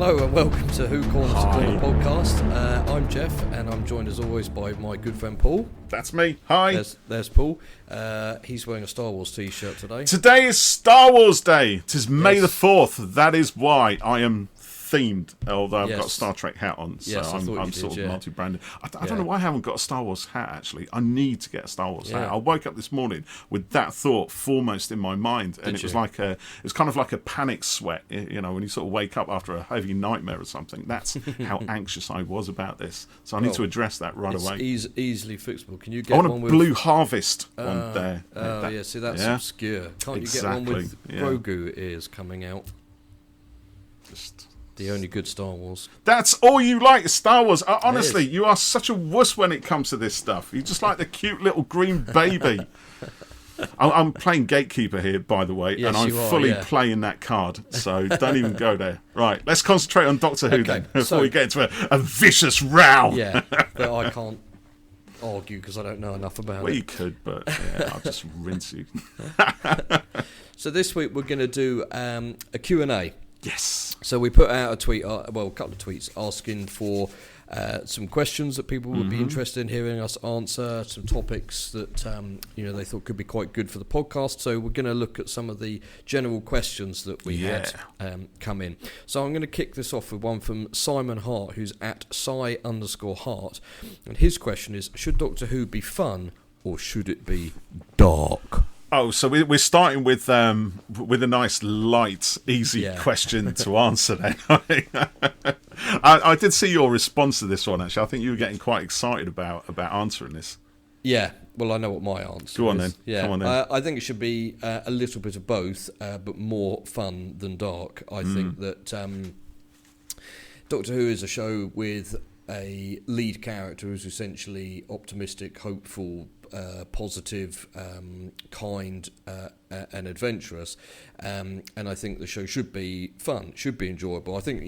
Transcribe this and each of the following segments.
Hello and welcome to Who Corners the Corner podcast. I'm Jeff and I'm joined as always by my good friend Paul. That's me. Hi. There's Paul. He's wearing a Star Wars t-shirt today. Today is Star Wars Day. 'Tis May the 4th. That is why I am themed, although I've got a Star Trek hat on, so I'm sort of multi-branded. I don't know why I haven't got a Star Wars hat, actually. I need to get a Star Wars hat. I woke up this morning with that thought foremost in my mind, and it was kind of like a panic sweat, you know, when you sort of wake up after a heavy nightmare or something. That's how anxious I was about this. So I need to address that right away. It's easily fixable. Can you get one with Blue Harvest on there? See, that's obscure. Can't you get one with Grogu ears coming out? Just... the only good Star Wars. That's all you like, Star Wars. Honestly, you are such a wuss when it comes to this stuff. You just like the cute little green baby. I'm playing Gatekeeper here, by the way, and I'm fully playing that card, so don't even go there. Right, let's concentrate on Doctor Who then, before we get into a vicious row. Yeah, but I can't argue because I don't know enough about it. Well, you could, but I'll just rinse you. So this week we're going to do a Q&A. Yes. So we put out a tweet, a couple of tweets asking for some questions that people would be interested in hearing us answer, some topics that they thought could be quite good for the podcast. So we're going to look at some of the general questions that we had come in. So I'm going to kick this off with one from Simon Hart, who's at Psy_Hart, and his question is: should Doctor Who be fun or should it be dark? Oh, so we're starting with a nice, light, easy question to answer then. I did see your response to this one, actually. I think you were getting quite excited about answering this. Yeah, well, I know what my answer is. Go on then. Yeah. Come on then. I think it should be a little bit of both, but more fun than dark. I think that Doctor Who is a show with a lead character who's essentially optimistic, hopeful, positive, kind, and adventurous, and I think the show should be fun, should be enjoyable. I think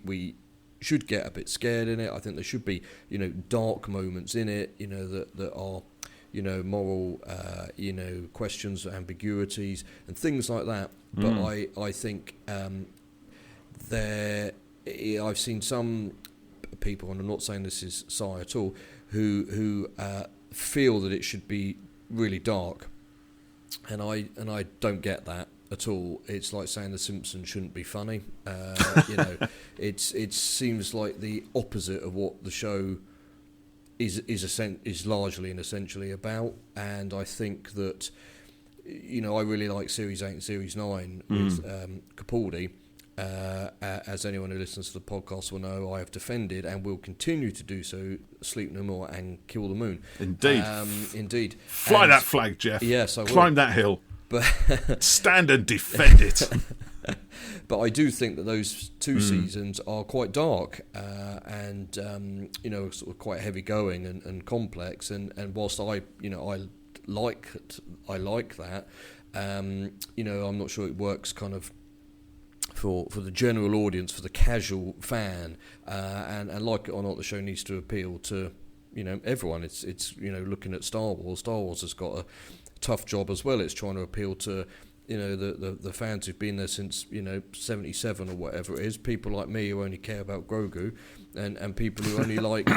we should get a bit scared in it. I think there should be dark moments in it, that are moral, questions, ambiguities, and things like that. But I think I've seen some people, and I'm not saying this is Psy at all, who feel that it should be really dark, and I don't get that at all. It's like saying The Simpsons shouldn't be funny. It seems like the opposite of what the show is largely and essentially about. And I think that I really like Series 8 and Series 9 with Capaldi. As anyone who listens to the podcast will know, I have defended and will continue to do so Sleep No More and Kill the Moon. Indeed. Fly that flag, Jeff. Yes, I will. Climb that hill. But stand and defend it. But I do think that those two seasons are quite dark and sort of quite heavy going and complex. And whilst I like that, I'm not sure it works kind of for the general audience, for the casual fan, and like it or not, the show needs to appeal to everyone. It's looking at Star Wars. Star Wars has got a tough job as well. It's trying to appeal to the fans who've been there since 77 or whatever it is. People like me who only care about Grogu, and people who only like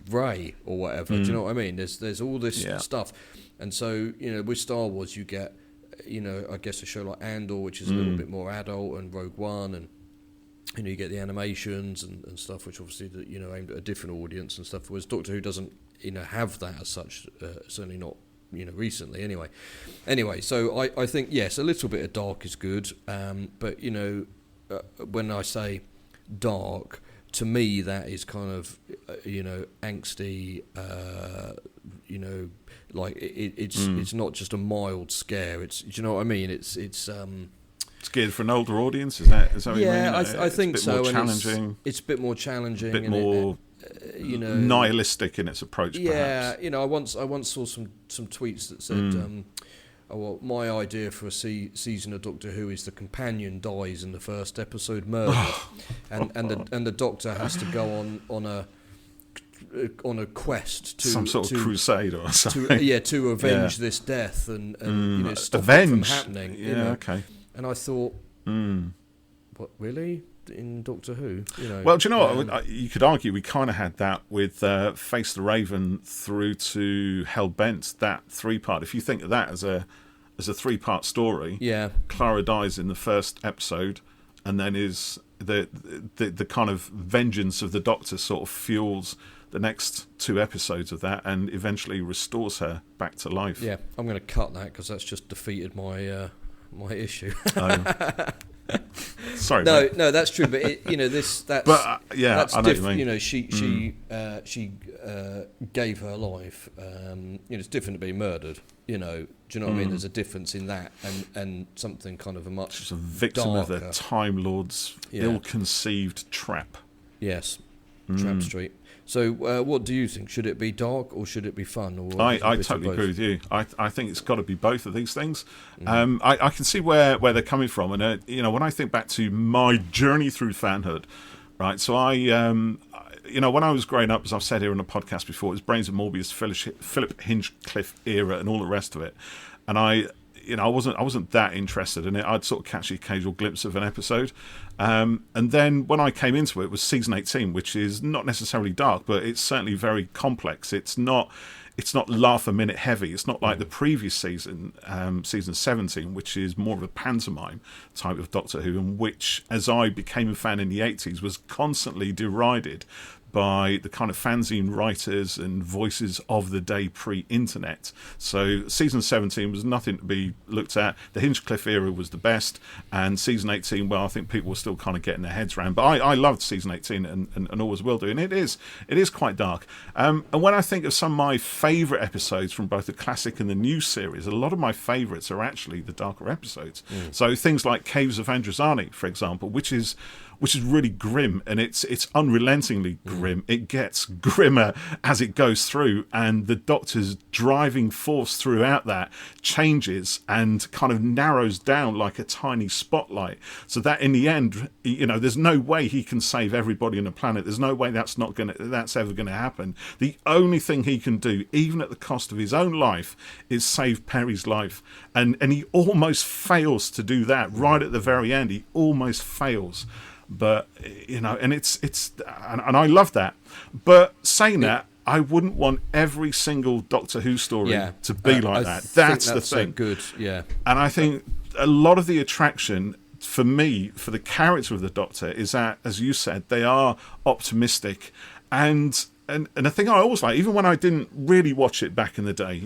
Rey or whatever. Do you know what I mean? There's all this stuff, and so with Star Wars you get. I guess a show like Andor, which is a little bit more adult, and Rogue One, and you get the animations and stuff, which obviously aimed at a different audience and stuff. Whereas Doctor Who doesn't have that as such, certainly not recently. Anyway, so I think yes, a little bit of dark is good, but when I say dark, to me that is kind of angsty, like it's not just a mild scare. It's, do you know what I mean? It's geared for an older audience. Is that what you mean? Yeah, I think so. More challenging. It's a bit more challenging. A bit more nihilistic in its approach. Yeah, perhaps. I once saw some tweets that said, my idea for a season of Doctor Who is the companion dies in the first episode, murdered, and the Doctor has to go on a quest to some sort of crusade or something. To avenge this death and stop avenge it from happening. Yeah, okay. And I thought, what, really? in Doctor Who. Well, do you know what? You could argue we kind of had that with Face the Raven through to Hellbent, that 3-part. If you think of that as a 3-part story, Clara dies in the first episode, and then is the kind of vengeance of the Doctor sort of fuels the next 2 episodes of that, and eventually restores her back to life. Yeah, I'm going to cut that because that's just defeated my my issue. Sorry. No, that's true. But that's I know what you mean. She gave her life. It's different to be murdered. Do you know what I mean? There's a difference in that and something kind of a much. She's a victim darker. of the Time Lord's ill-conceived trap. Yes, Trap Street. So, what do you think? Should it be dark or should it be fun? Or I totally agree with you. I think it's got to be both of these things. I can see where they're coming from, and when I think back to my journey through fanhood, right? So when I was growing up, as I've said here on the podcast before, it was Brains of Morbius, Philip Hinchcliffe era, and all the rest of it, and I wasn't that interested in it. I'd sort of catch the occasional glimpse of an episode. And then when I came into it was season 18, which is not necessarily dark, but it's certainly very complex. It's not laugh a minute heavy. It's not like the previous season, season 17, which is more of a pantomime type of Doctor Who, and which, as I became a fan in the 80s, was constantly derided by the kind of fanzine writers and voices of the day pre-internet. So season 17 was nothing to be looked at. The Hinchcliffe era was the best, and season 18, well, I think people were still kind of getting their heads around. But I loved season 18 and always will do, and it is quite dark. And when I think of some of my favourite episodes from both the classic and the new series, a lot of my favourites are actually the darker episodes. So things like Caves of Androzani, for example, which is really grim, and it's unrelentingly grim. It gets grimmer as it goes through, and the Doctor's driving force throughout that changes and kind of narrows down like a tiny spotlight, so that in the end, there's no way he can save everybody on the planet. There's no way that's ever going to happen. The only thing he can do, even at the cost of his own life, is save Peri's life, and he almost fails to do that right at the very end. He almost fails. But and I love that. But saying that, I wouldn't want every single Doctor Who story to be like that. That's the thing. Good, yeah. And I think a lot of the attraction for me, for the character of the Doctor, is that, as you said, they are optimistic, and the thing I always like, even when I didn't really watch it back in the day,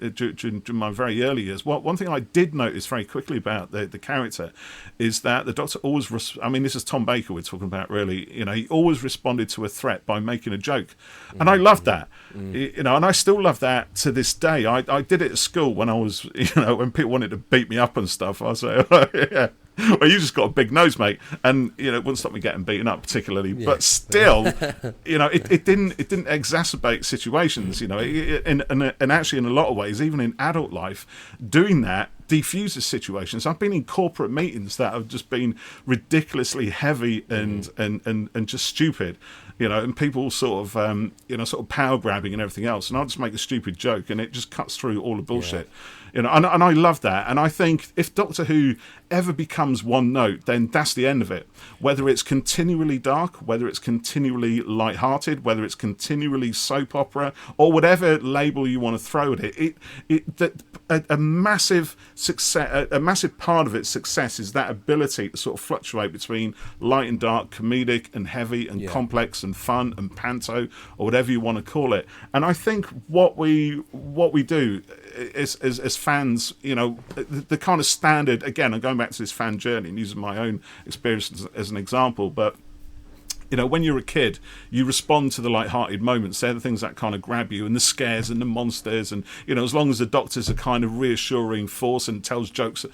during my very early years, one thing I did notice very quickly about the character is that the Doctor always, this is Tom Baker we're talking about, really, he always responded to a threat by making a joke. And I loved that, and I still love that to this day. I did it at school when I was, when people wanted to beat me up and stuff, I say, oh, yeah. Well, you just got a big nose, mate, and it wouldn't stop me getting beaten up particularly. Yeah. But still, it didn't exacerbate situations. And actually, in a lot of ways, even in adult life, doing that defuses situations. I've been in corporate meetings that have just been ridiculously heavy and just stupid. And people sort of power grabbing and everything else, and I'll just make a stupid joke, and it just cuts through all the bullshit. And I love that. And I think if Doctor Who ever becomes one note, then that's the end of it. Whether it's continually dark, whether it's continually light-hearted, whether it's continually soap opera, or whatever label you want to throw at it, a massive success, a massive part of its success is that ability to sort of fluctuate between light and dark, comedic and heavy and complex and fun and panto, or whatever you want to call it. And I think what we do as fans, the kind of standard, again, I'm going back to this fan journey and using my own experience as an example, but when you're a kid, you respond to the light-hearted moments. They're the things that kind of grab you, and the scares and the monsters, and as long as the Doctor's a kind of reassuring force and tells jokes,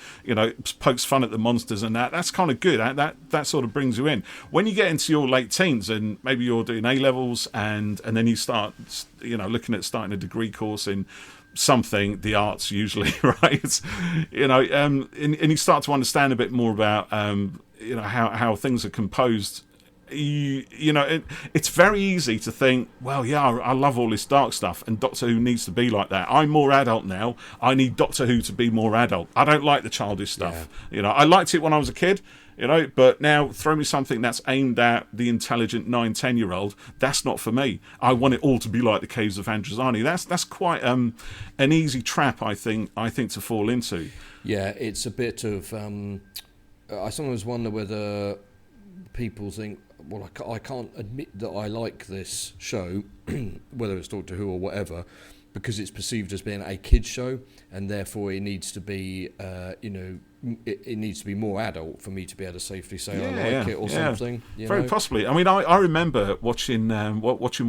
pokes fun at the monsters, and that's kind of good. That sort of brings you in. When you get into your late teens and maybe you're doing A-levels, and then you start looking at starting a degree course in something, the arts usually, right? And you start to understand a bit more about how things are composed you know, it's very easy to think, well, yeah, I love all this dark stuff, and Doctor Who needs to be like that. I'm more adult now. I need Doctor Who to be more adult. I don't like the childish stuff. You know, I liked it when I was a kid, you know, but now throw me something that's aimed at the intelligent 9-10-year-old. That's not for me. I want it all to be like the Caves of Androzani. That's quite an easy trap, I think to fall into. Yeah, it's a bit of. I sometimes wonder whether people think, well, I can't admit that I like this show, whether it's Doctor Who or whatever, because it's perceived as being a kids show, and therefore it needs to be, it needs to be more adult for me to be able to safely say I like it or something. Very possibly. I mean, I remember watching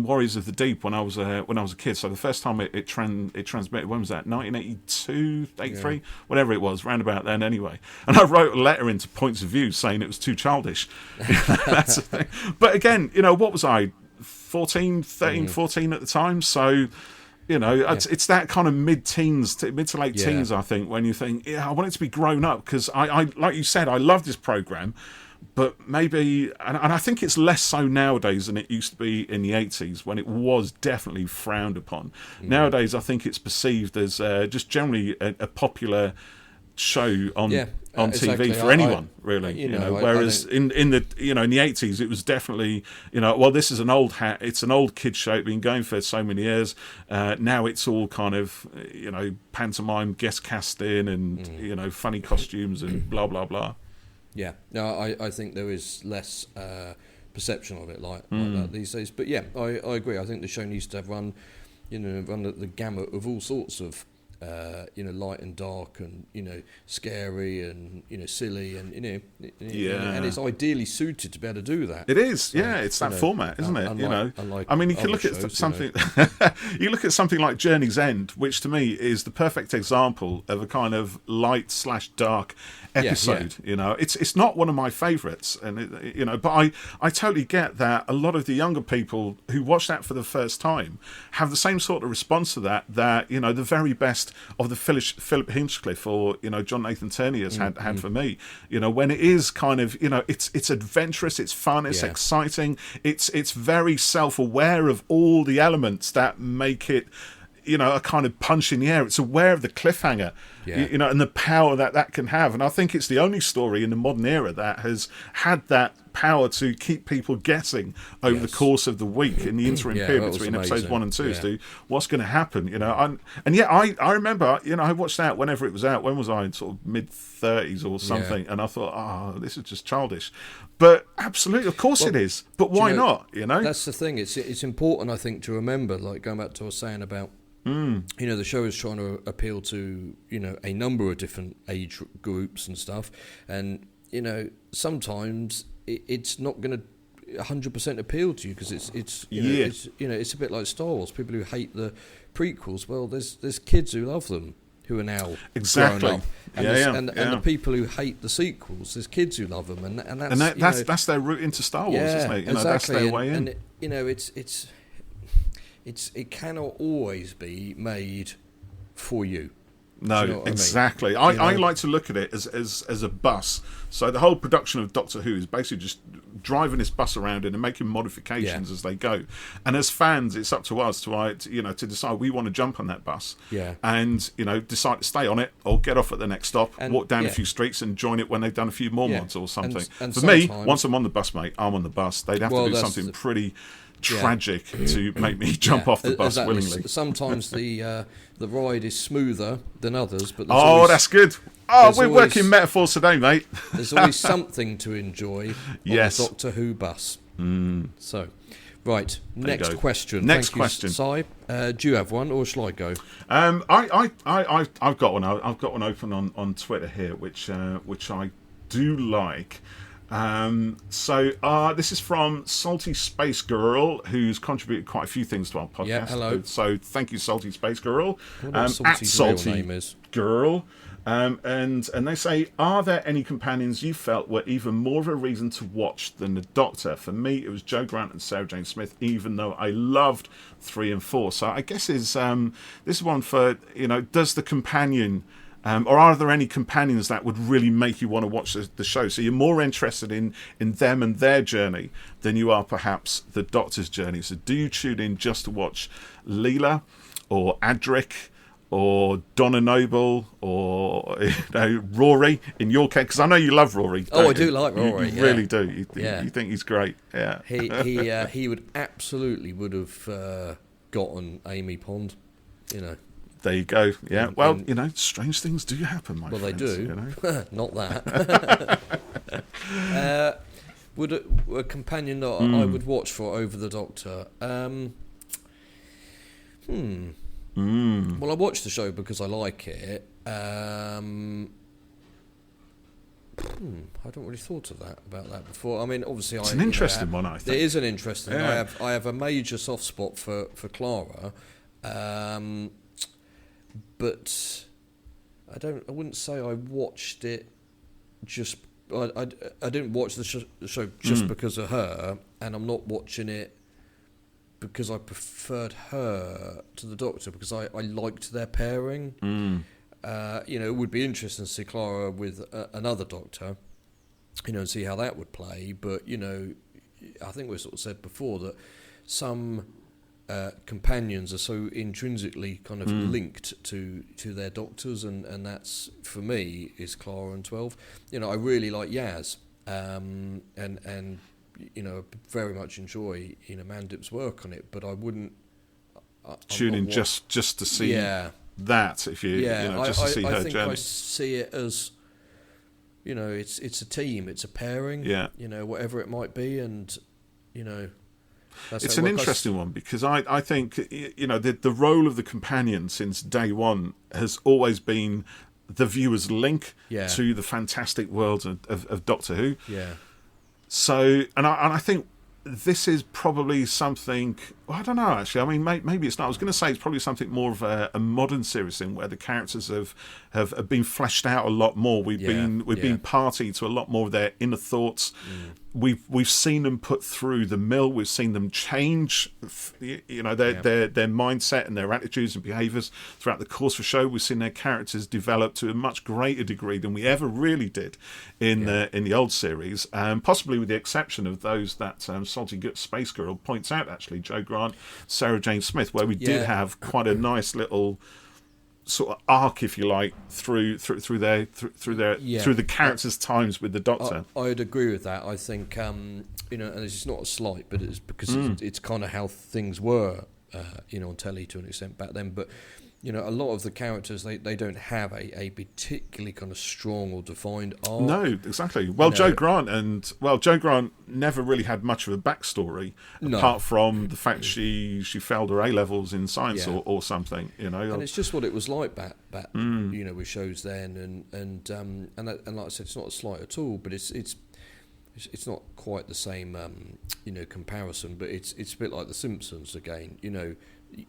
Warriors of the Deep when I was a kid. So the first time it transmitted, when was that? 1982, 83, whatever it was, round about then anyway. And I wrote a letter into Points of View saying it was too childish. That's the thing. But again, you know, what was I? 14 at the time. So, you know, it's that kind of mid to late teens, I think, when you think, I want it to be grown up, because I like you said, I love this programme, but maybe, and I think it's less so nowadays than it used to be in the 80s, when it was definitely frowned upon. Nowadays, I think it's perceived as just generally a popular show on TV for anyone, really. You know, whereas in the 80s, it was definitely, you know, well, this is an old hat. It's an old kid show. It's been going for so many years. Now it's all kind of, you know, pantomime, guest casting, and you know, funny costumes and blah blah blah. Yeah, no, I think there is less perception of it like that these days. But yeah, I agree. I think the show needs to have run the gamut of all sorts of. You know, light and dark, and you know, scary, and you know, silly, and you know, and it's ideally suited to be able to do that. It is, so, it's that format, isn't it? You know, I mean, you can look at something. You look at something like Journey's End, which to me is the perfect example of a kind of light/dark episode. You know, it's not one of my favourites, and you know, but I totally get that a lot of the younger people who watch that for the first time have the same sort of response to that you know, the very best of the Philip Hinchcliffe or, you know, John Nathan Turney has had for me, you know, when it is kind of, you know, it's adventurous, it's fun, it's exciting, it's very self-aware of all the elements that make it, you know, a kind of punch in the air. It's aware of the cliffhanger, you know, and the power that can have. And I think it's the only story in the modern era that has had that power to keep people guessing over the course of the week in the interim period between episodes 1 and 2 as to what's going to happen, you know. And yet I remember, you know, I watched that whenever it was out. When was I? In sort of mid-30s or something. And I thought, this is just childish. But absolutely, of course it is. But why not, you know? That's the thing. It's important, I think, to remember, like going back to what I was saying about, you know, the show is trying to appeal to, you know, a number of different age groups and stuff. And, you know, sometimes it's not going to 100% appeal to you, because it's a bit like Star Wars. People who hate the prequels, well, there's kids who love them who are now grown up, and the people who hate the sequels, there's kids who love them, and that's their route into Star Wars, isn't it? You know, that's their way in. And you know, it cannot always be made for you. No, you know exactly. I like to look at it as a bus. So the whole production of Doctor Who is basically just driving this bus around and making modifications as they go. And as fans, it's up to us to decide we want to jump on that bus. And you know, decide to stay on it or get off at the next stop, and walk down a few streets and join it when they've done a few more mods or something. And for me, once I'm on the bus, mate, I'm on the bus. They'd have to do something pretty tragic to make me jump off the bus willingly. Sometimes the ride is smoother than others, but that's good. We're working metaphors today, mate. There's always something to enjoy on the Doctor Who bus. So, right, next question. Next question. Si, do you have one, or shall I go? I've got one. I've got one open on Twitter here, which I do like. So this is from Salty Space Girl, who's contributed quite a few things to our podcast. Yeah, hello. So thank you, Salty Space Girl. At Salty name is. Girl. And they say, are there any companions you felt were even more of a reason to watch than the Doctor? For me, it was Jo Grant and Sarah Jane Smith, even though I loved 3 and 4. So I guess this is one for, you know, does the companion Or are there any companions that would really make you want to watch the show? So you're more interested in them and their journey than you are perhaps the Doctor's journey. So do you tune in just to watch Leela or Adric or Donna Noble or Rory in your case? Because I know you love Rory. I do like Rory. You really do. You think he's great. Yeah. He would have gotten Amy Pond. There you go. Yeah. Well, strange things do happen, my friends. Well, they do. Not that. Would a companion that I would watch for over the Doctor? Well, I watch the show because I like it. I hadn't really thought of about that before. I mean, obviously, it's an interesting one. I think it is an interesting. Yeah. I have a major soft spot for Clara. But I wouldn't say I watched it just. I didn't watch the show just because of her, and I'm not watching it because I preferred her to the Doctor because I liked their pairing. It would be interesting to see Clara with another Doctor, and see how that would play. But I think we sort of said before that some companions are so intrinsically kind of linked to their Doctors, and that's, for me, is Clara and 12. I really like Yaz, and very much enjoy Mandip's work on it, but I wouldn't tune in just to see that, if you just to see her journey. I see it as it's a team, it's a pairing, whatever it might be, and it's an interesting one because I think the role of the companion since day one has always been the viewer's link to the fantastic world of Doctor Who. Yeah. So, and I think this is probably something. Well, I don't know actually. I mean, maybe it's not. I was going to say it's probably something more of a modern series thing where the characters have been fleshed out a lot more. We've been party to a lot more of their inner thoughts. We've seen them put through the mill. We've seen them change, their mindset and their attitudes and behaviours throughout the course of the show. We've seen their characters develop to a much greater degree than we ever really did in the old series, possibly with the exception of those that Salty Good Space Girl points out. Actually, Jo Grant, Sarah Jane Smith, where we did have quite a nice little sort of arc, if you like, through the characters' times with the Doctor. I'd agree with that. I think and it's not a slight, but it's because it's kind of how things were, on telly to an extent back then. But a lot of the characters they don't have a particularly kind of strong or defined arc. No, exactly. Well, Jo Grant never really had much of a backstory apart from the fact she failed her A-levels in science or something. And it's just what it was like back with shows then, and like I said, it's not a slight at all, but it's not quite the same comparison, but it's a bit like The Simpsons again.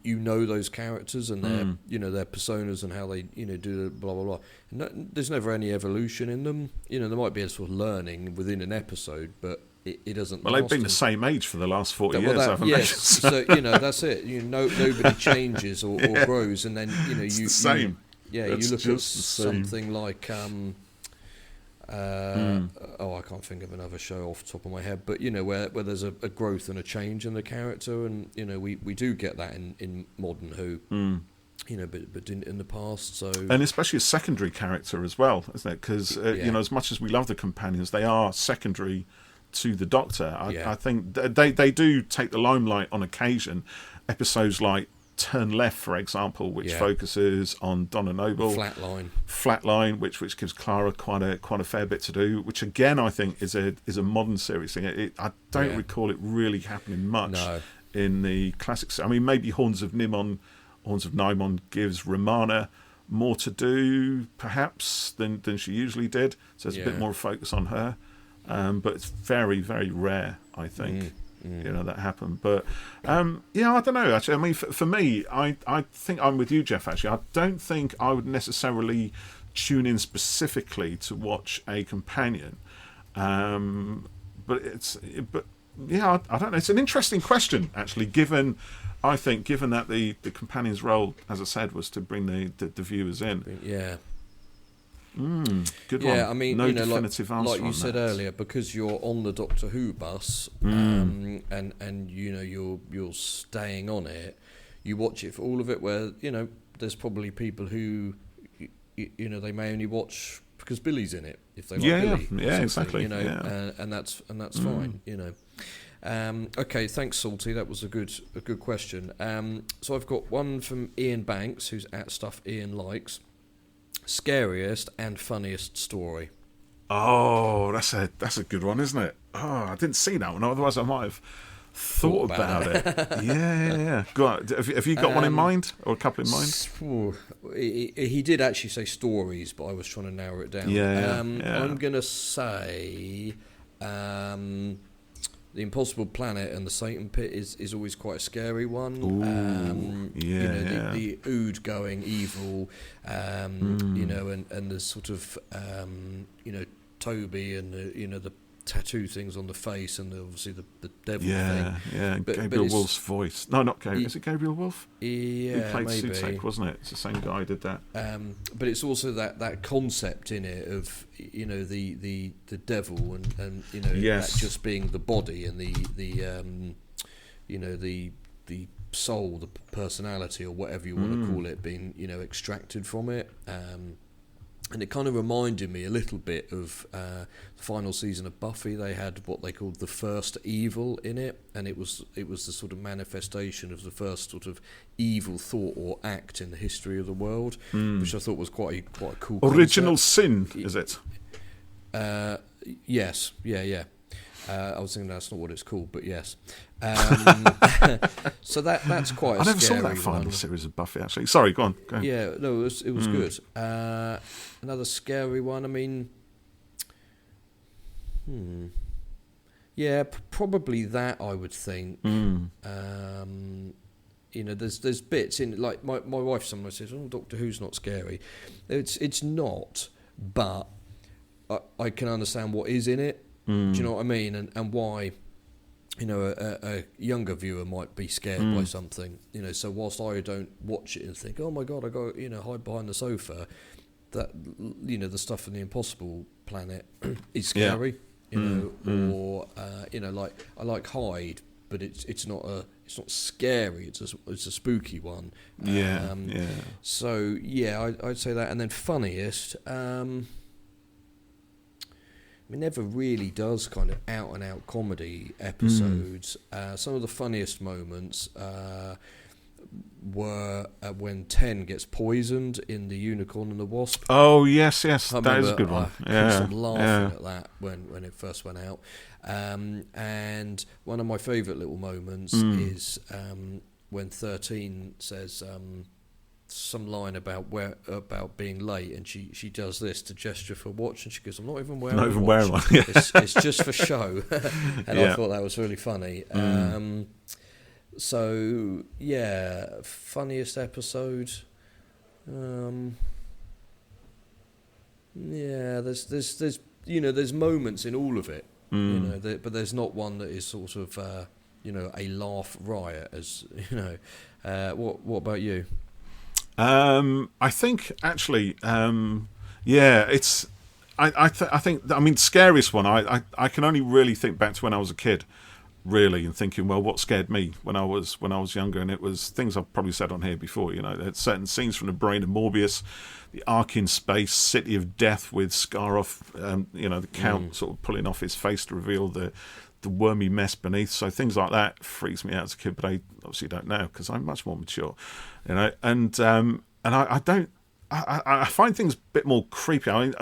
Those characters and their their personas and how they do the blah blah blah. And there's never any evolution in them. There might be a sort of learning within an episode, but it doesn't. Well, they've been the same age for the last 40 years, haven't they? Yes, so that's it. Nobody changes or grows, and then it's the same. You look at something like I can't think of another show off the top of my head, but where there's a growth and a change in the character, and we do get that in modern Who, but didn't in the past. So, and especially a secondary character as well, isn't it? Because as much as we love the companions, they are secondary to the Doctor. I think they do take the limelight on occasion. Episodes like Turn Left, for example, which focuses on Donna Noble. Flatline, which gives Clara quite a fair bit to do. Which again, I think is a modern series thing. I don't recall it really happening much in the classics. I mean, maybe Horns of Nimon gives Romana more to do, perhaps than she usually did. So there's a bit more focus on her, but it's very, very rare, I think. That happened. But I don't know actually. I mean, for me, I think I'm with you, Jeff, actually. I don't think I would necessarily tune in specifically to watch a companion, but I don't know, it's an interesting question actually, given that the companion's role, as I said, was to bring the viewers in. Good one. Yeah, I mean, no definitive answer like you said earlier, because you're on the Doctor Who bus, and you're staying on it. You watch it for all of it. Where there's probably people who, they may only watch because Billy's in it if they like Billy. Yeah, exactly. And that's fine. Okay, thanks, Salty. That was a good question. So I've got one from Ian Banks, who's at Stuff Ian Likes. Scariest and funniest story. Oh, that's a good one, isn't it? Oh, I didn't see that one. Otherwise, I might have thought about it. Yeah. Go on. Have you got one in mind, or a couple in mind? He did actually say stories, but I was trying to narrow it down. I'm gonna say. The Impossible Planet and the Satan Pit is always quite a scary one. The Ood going evil, and the sort of Toby and the tattoo things on the face, and obviously the devil thing. Yeah, Gabriel Wolf's voice. No, not Gabriel. Is it Gabriel Wolf? Yeah, who played maybe. Sutek, wasn't it? It's the same guy who did that. But it's also that concept in it of the devil and that just being the body and the soul, the personality, or whatever you want to call it, being extracted from it. And it kind of reminded me a little bit of the final season of Buffy. They had what they called the first evil in it, and it was the sort of manifestation of the first sort of evil thought or act in the history of the world, which I thought was quite a cool Original concept. Sin, is it? Yes, yeah. I was thinking that's not what it's called, but yes. So that's quite a scary one. I never saw that final series of Buffy, actually. Sorry, go on. Yeah, no, it was good. Another scary one, I mean... Yeah, probably that, I would think. There's bits in... Like, my wife sometimes says, Doctor Who's not scary. It's not, but I can understand what is in it. Do you know what I mean? And why, a younger viewer might be scared by something. So whilst I don't watch it and think, oh my God, I got hide behind the sofa, that the stuff in the Impossible Planet is scary. Or like I like Hide, but it's not scary. It's a spooky one. So yeah, I'd say that, and then funniest. It never really does kind of out-and-out comedy episodes. Some of the funniest moments were when Ten gets poisoned in The Unicorn and the Wasp. Oh, yes, that is a good one. I couldn't laughing at that when it first went out. And one of my favourite little moments is when 13 says... some line about being late, and she does this to gesture for a watch, and she goes, I'm not even wearing one. It's just for show. And I thought that was really funny. So yeah, funniest episode. There's moments in all of it. But there's not one that is sort of a laugh riot, as what about you? I think actually, it's. I think. I mean, scariest one. I can only really think back to when I was a kid, really, and thinking, well, what scared me when I was younger, and it was things I've probably said on here before. There's certain scenes from The Brain of Morbius, the Ark in Space, City of Death with Scaroff, the Count sort of pulling off his face to reveal the wormy mess beneath. So things like that freaks me out as a kid, but I obviously don't now because I'm much more mature, and I don't. I find things a bit more creepy. I mean,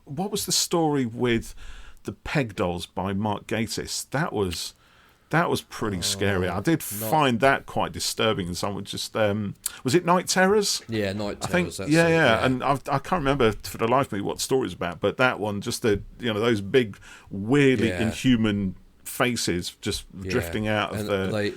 what was the story with the Peg Dolls by Mark Gatiss? That was pretty scary. I did find that quite disturbing. And someone just was it Night Terrors? Yeah, Night Terrors. I think, yeah. And I can't remember for the life of me what the story was about. But that one, just those big, weirdly inhuman faces just drifting out of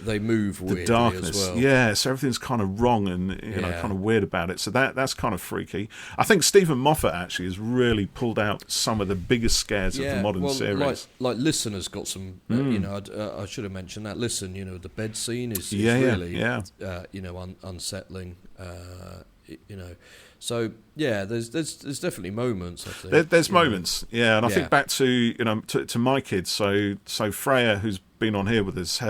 they move the darkness as well. Yeah, so everything's kind of wrong and kind of weird about it. So that's kind of freaky. I think Stephen Moffat actually has really pulled out some of the biggest scares of the modern series. Like Listen has got some. I should have mentioned that. Listen, the bed scene is really unsettling. So yeah, there's definitely moments. I think there's moments, and I think back to to my kids. So Freya, who's been on here with us,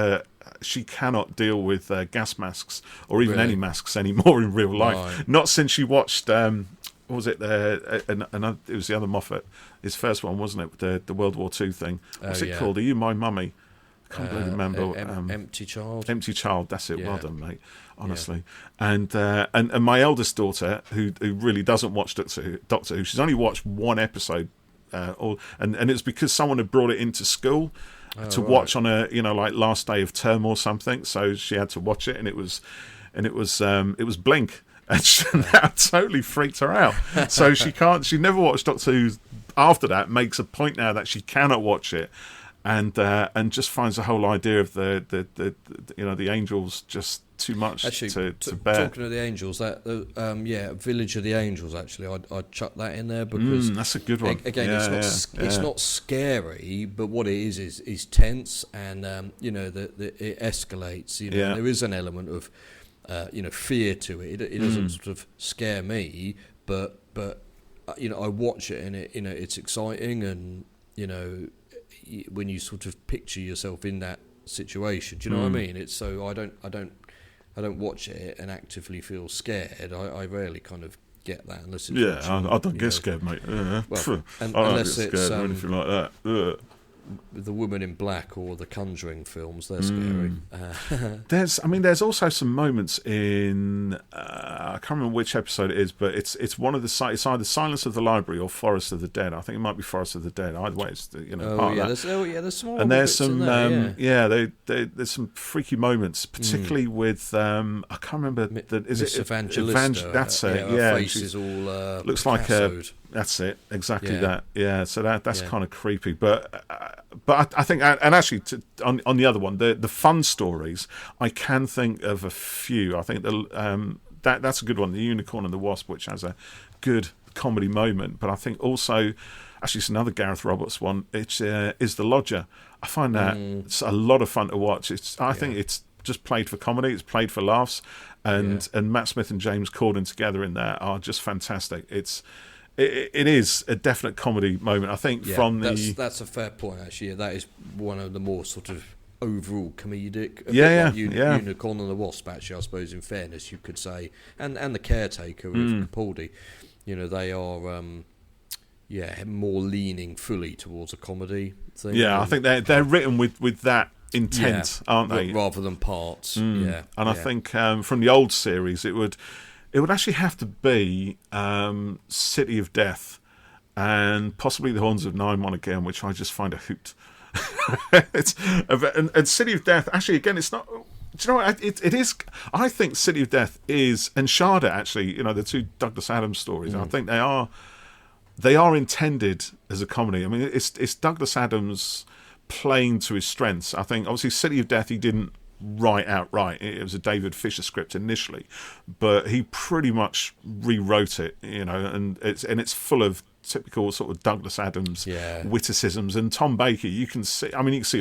she cannot deal with gas masks or even any masks anymore in real life. Right. Not since she watched. What was it? It was the other Moffat. His first one, wasn't it? The World War II thing. What's it called? Are You My Mummy? I can't really remember. Empty Child. Empty Child. That's it. Yeah. Well done, mate. Honestly, and my eldest daughter, who really doesn't watch Doctor Who, she's only watched one episode, and it's because someone had brought it into school to watch on a like last day of term or something. So she had to watch it, and it was Blink, and that totally freaked her out. So she never watched Doctor Who after that. Makes a point now that she cannot watch it. And just finds the whole idea of the angels just too much to bear. Talking of the angels, that Village of the Angels. Actually, I'd chuck that in there because that's a good one. Again, it's not scary, but what it is tense, and it escalates. There is an element of fear to it. It doesn't sort of scare me, but I watch it and it's exciting, and when you sort of picture yourself in that situation, do you know what I mean? It's so I don't watch it and actively feel scared. I rarely kind of get that unless it's I don't get scared, mate. Well, I don't get scared or anything like that. The Woman in Black or the Conjuring films, they're scary. There's also some moments in I can't remember which episode it is, but it's one of it's either Silence of the Library or Forest of the Dead. I think it might be Forest of the Dead. Either way, it's part of that. There's some and there's some there's some freaky moments, particularly with I can't remember Miss Evangelista. That's it. Her face is all looks like that's it, exactly that. Yeah, so that's kind of creepy, but I think, and actually on the other one, the fun stories, I can think of a few. I think that's a good one, The Unicorn and the Wasp, which has a good comedy moment. But I think also, actually, it's another Gareth Roberts one. It's is The Lodger. I find that it's a lot of fun to watch. I think it's just played for comedy. It's played for laughs, and Matt Smith and James Corden together in there are just fantastic. It is a definite comedy moment. I think that's a fair point. Actually, that is one of the more sort of overall comedic. Unicorn and the Wasp. Actually, I suppose in fairness, you could say, and the Caretaker with Capaldi, they are more leaning fully towards a comedy thing. Yeah, I think they're written with that intent, aren't they? Rather than parts. I think from the old series, it would actually have to be City of Death and possibly The Horns of Nimon again, which I just find a hoot. and City of Death, actually, again, it's not... Do you know what? It is... I think City of Death is... And Sharda, actually, the two Douglas Adams stories, I think they are intended as a comedy. I mean, it's Douglas Adams playing to his strengths. I think, obviously, City of Death, he didn't outright. It was a David Fisher script initially, but he pretty much rewrote it, and it's full of typical sort of Douglas Adams witticisms. And Tom Baker, you can see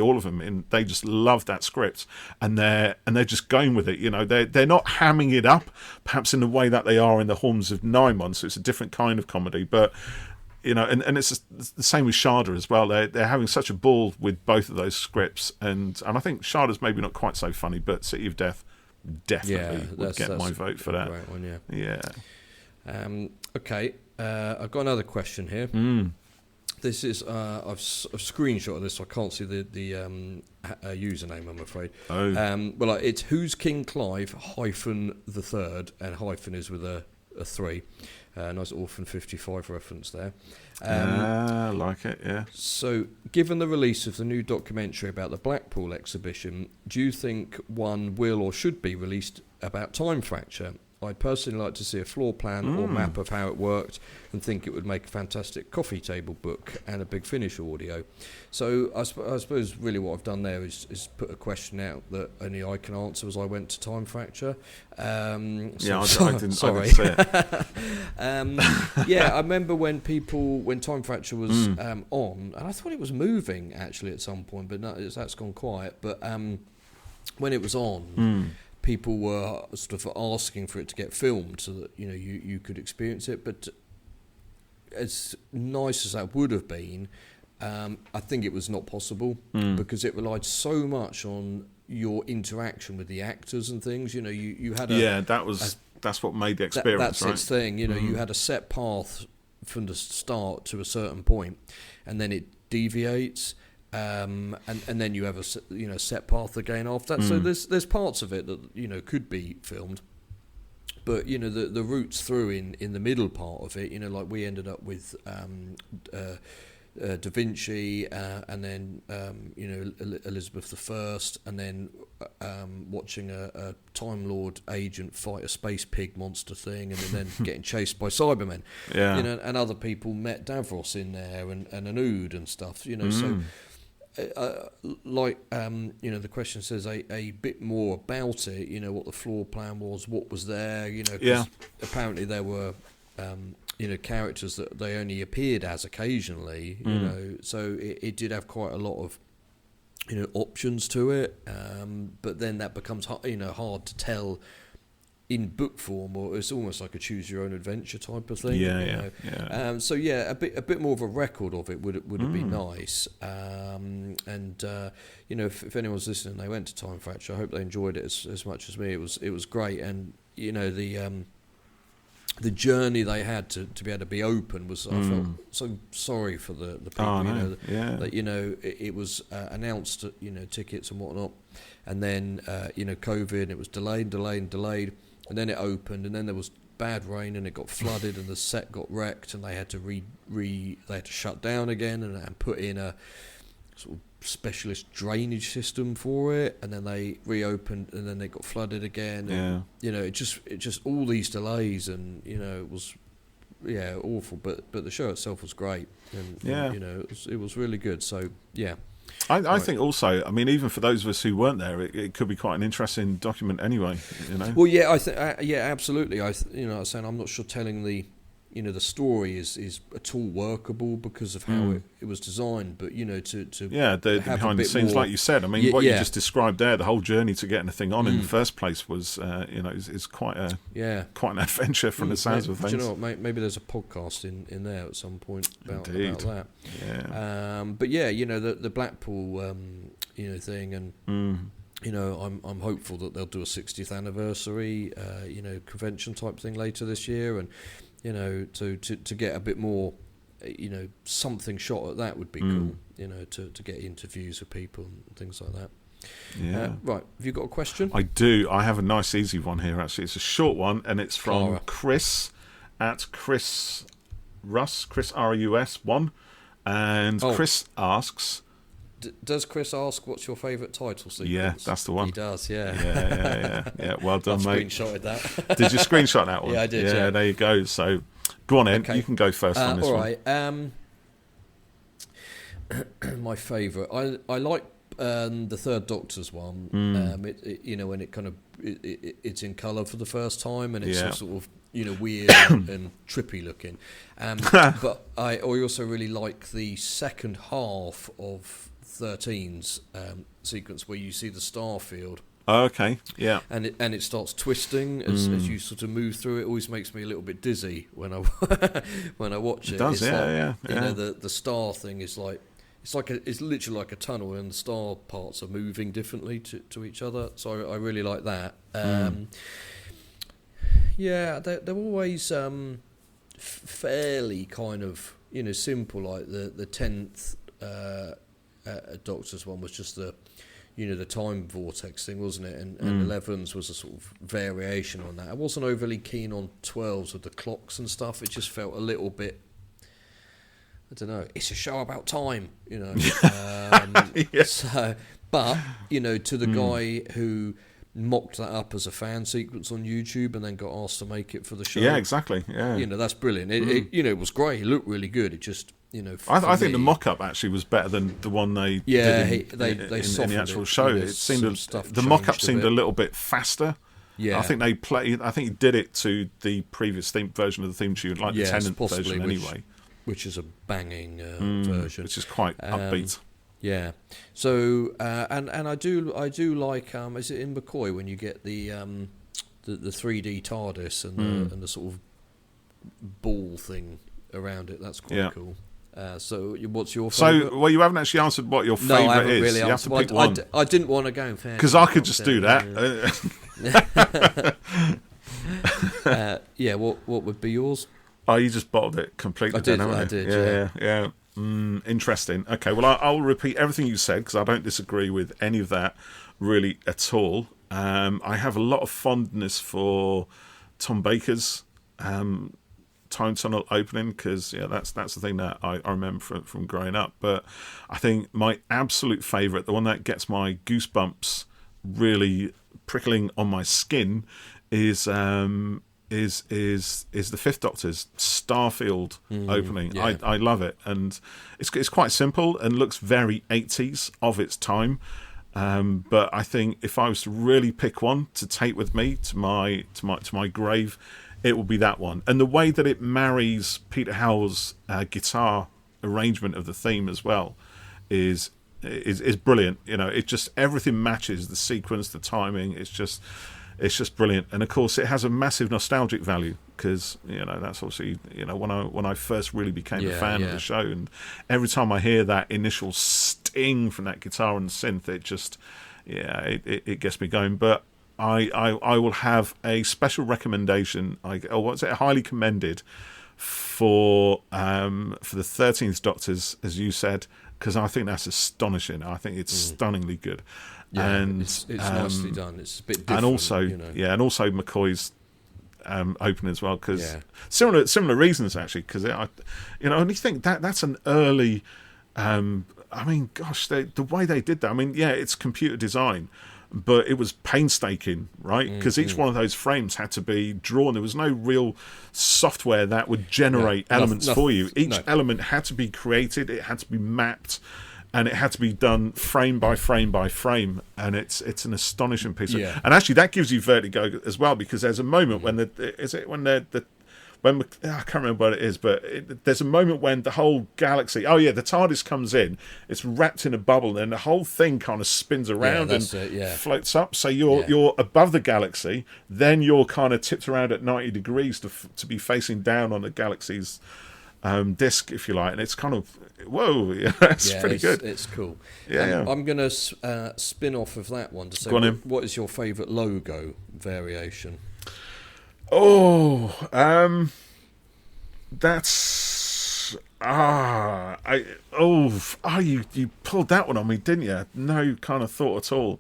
all of them, and they just love that script, and they're just going with it. They're not hamming it up, perhaps in the way that they are in The Horns of Nimon. So it's a different kind of comedy, but. And it's the same with Sharda as well. They're having such a ball with both of those scripts, and I think Sharda's maybe not quite so funny, but City of Death definitely would get my vote for that. Great one, yeah. Okay, I've got another question here. This is I've screenshotted this, so I can't see the username, I'm afraid. It's Who's King Clive hyphen the third, and hyphen is with a 3. Nice Orphan 55 reference there. I like it, yeah. So, given the release of the new documentary about the Blackpool exhibition, do you think one will or should be released about time fracture? I'd personally like to see a floor plan or map of how it worked, and think it would make a fantastic coffee table book and a Big Finish audio. So I suppose really what I've done there is put a question out that only I can answer as I went to Time Fracture. I didn't sorry. say it. I remember when Time Fracture was on, and I thought it was moving actually at some point, but no, that's gone quiet. But when it was on, people were sort of asking for it to get filmed so that you could experience it. But as nice as that would have been, I think it was not possible because it relied so much on your interaction with the actors and things. You had that's what made the experience. That's right? its thing. You had a set path from the start to a certain point, and then it deviates. And then you have a set path again after that. So there's parts of it that could be filmed, but the routes through in the middle part of it, like we ended up with Da Vinci, and then Elizabeth I, and then watching a Time Lord agent fight a space pig monster thing, and then getting chased by Cybermen. And other people met Davros in there and Anud and stuff. So. The question says a bit more about it, what the floor plan was, what was there, cause apparently there were, characters that they only appeared as occasionally, so it did have quite a lot of, options to it, but then that becomes, hard to tell in book form, or it's almost like a choose your own adventure type of thing. So a bit more of a record of it would have been nice. If anyone's listening, they went to Time Fracture, I hope they enjoyed it as much as me. It was great, and the journey they had to be able to be open was. I felt so sorry for the people. It was announced, tickets and whatnot, and then COVID, and it was delayed. And then it opened, and then there was bad rain, and it got flooded, and the set got wrecked, and they had to they had to shut down again and put in a sort of specialist drainage system for it, and then they reopened, and then it got flooded again. And, it just all these delays, and it was awful. But the show itself was great, and it was really good. So I think also, I mean, even for those of us who weren't there, it could be quite an interesting document anyway. Well, I think, absolutely. I was saying I'm not sure telling the story is at all workable because of how it was designed, but the behind the scenes, more, like you said. I mean, what you just described there, the whole journey to getting the thing on in the first place was, is quite an adventure from the sounds of things. Do you know what? Maybe there's a podcast in there at some point about that. But the Blackpool thing, and I'm hopeful that they'll do a 60th anniversary convention type thing later this year, and to get a bit more, something shot at that would be cool, to get interviews with people and things like that. Right, have you got a question? I do. I have a nice easy one here, actually. It's a short one, and it's from Clara. Chris at Chris RUS 1, and Chris asks... Does Chris ask what's your favourite title sequence? Yeah, that's the one. He does, yeah. Well done, mate. I screenshotted that. Did you screenshot that one? Yeah, I did. Yeah, there you go. So, go on, Ed. Okay. You can go first on this one. All right. My favourite. I like the Third Doctor's one. When it kind of it's in colour for the first time, and it's sort of weird and trippy looking. But I also really like the second half of 13's sequence where you see the star field. Oh, okay, yeah. And it starts twisting as you sort of move through. It always makes me a little bit dizzy when I watch it. It does, the star thing is like it's literally like a tunnel, and the star parts are moving differently to each other. So I really like that. They're always fairly kind of simple. Like the 10th Doctor's one was just the time vortex thing, wasn't it? And 11's was a sort of variation on that. I wasn't overly keen on 12's with the clocks and stuff. It just felt a little bit, I don't know. It's a show about time, So, but to the guy who mocked that up as a fan sequence on YouTube and then got asked to make it for the show. Yeah, exactly. Yeah, that's brilliant. It was great. It looked really good. It just, I think the mock-up actually was better than the one they did in the actual show. It seemed the mock-up seemed a little bit faster. Yeah, I think he did it to the previous version of the theme tune, like the Tennant version anyway. Which is a banging version, which is quite upbeat. Yeah. So and I do like is it in McCoy when you get the 3D TARDIS and the sort of ball thing around it? That's quite cool. So what's your favourite? So, well, you haven't actually answered what your favourite is. Really you have to pick one. I didn't want to go in fair. Because I could just do that. What would be yours? Oh, you just bottled it completely. I did. Yeah. Interesting. Okay, well, I'll repeat everything you said because I don't disagree with any of that really at all. I have a lot of fondness for Tom Baker's Time Tunnel opening because that's the thing that I remember from growing up. But I think my absolute favourite, the one that gets my goosebumps really prickling on my skin, is the Fifth Doctor's Starfield opening. Yeah. I love it, and it's quite simple and looks very 80s of its time. But I think if I was to really pick one to take with me to my grave, it will be that one. And the way that it marries Peter Howell's guitar arrangement of the theme as well is brilliant. It just everything matches the sequence, the timing. It's just brilliant. And of course, it has a massive nostalgic value because that's obviously when I first really became a fan of the show, and every time I hear that initial sting from that guitar and synth, it just it gets me going. But I will have a special recommendation. Highly commended for the 13th Doctor's, as you said, because I think that's astonishing. I think it's stunningly good. Yeah, and it's nicely done. It's a bit different. And also, and also McCoy's open as well, because similar reasons actually. Because and you think that's an early. The way they did that. It's computer design, but it was painstaking, right? Because each one of those frames had to be drawn. There was no real software that would generate elements for you. Each element had to be created. It had to be mapped. And it had to be done frame by frame by frame, and it's an astonishing piece of. And actually, that gives you vertigo as well, because there's a moment when I can't remember what it is, but there's a moment when the whole galaxy. The TARDIS comes in, it's wrapped in a bubble, and the whole thing kind of spins around and floats up. So you're above the galaxy, then you're kind of tipped around at 90 degrees to be facing down on the galaxy's disc, if you like, and it's kind of it's pretty good. It's cool. I'm going to spin off of that one to say, what is your favourite logo variation? That's you pulled that one on me, didn't you? No kind of thought at all.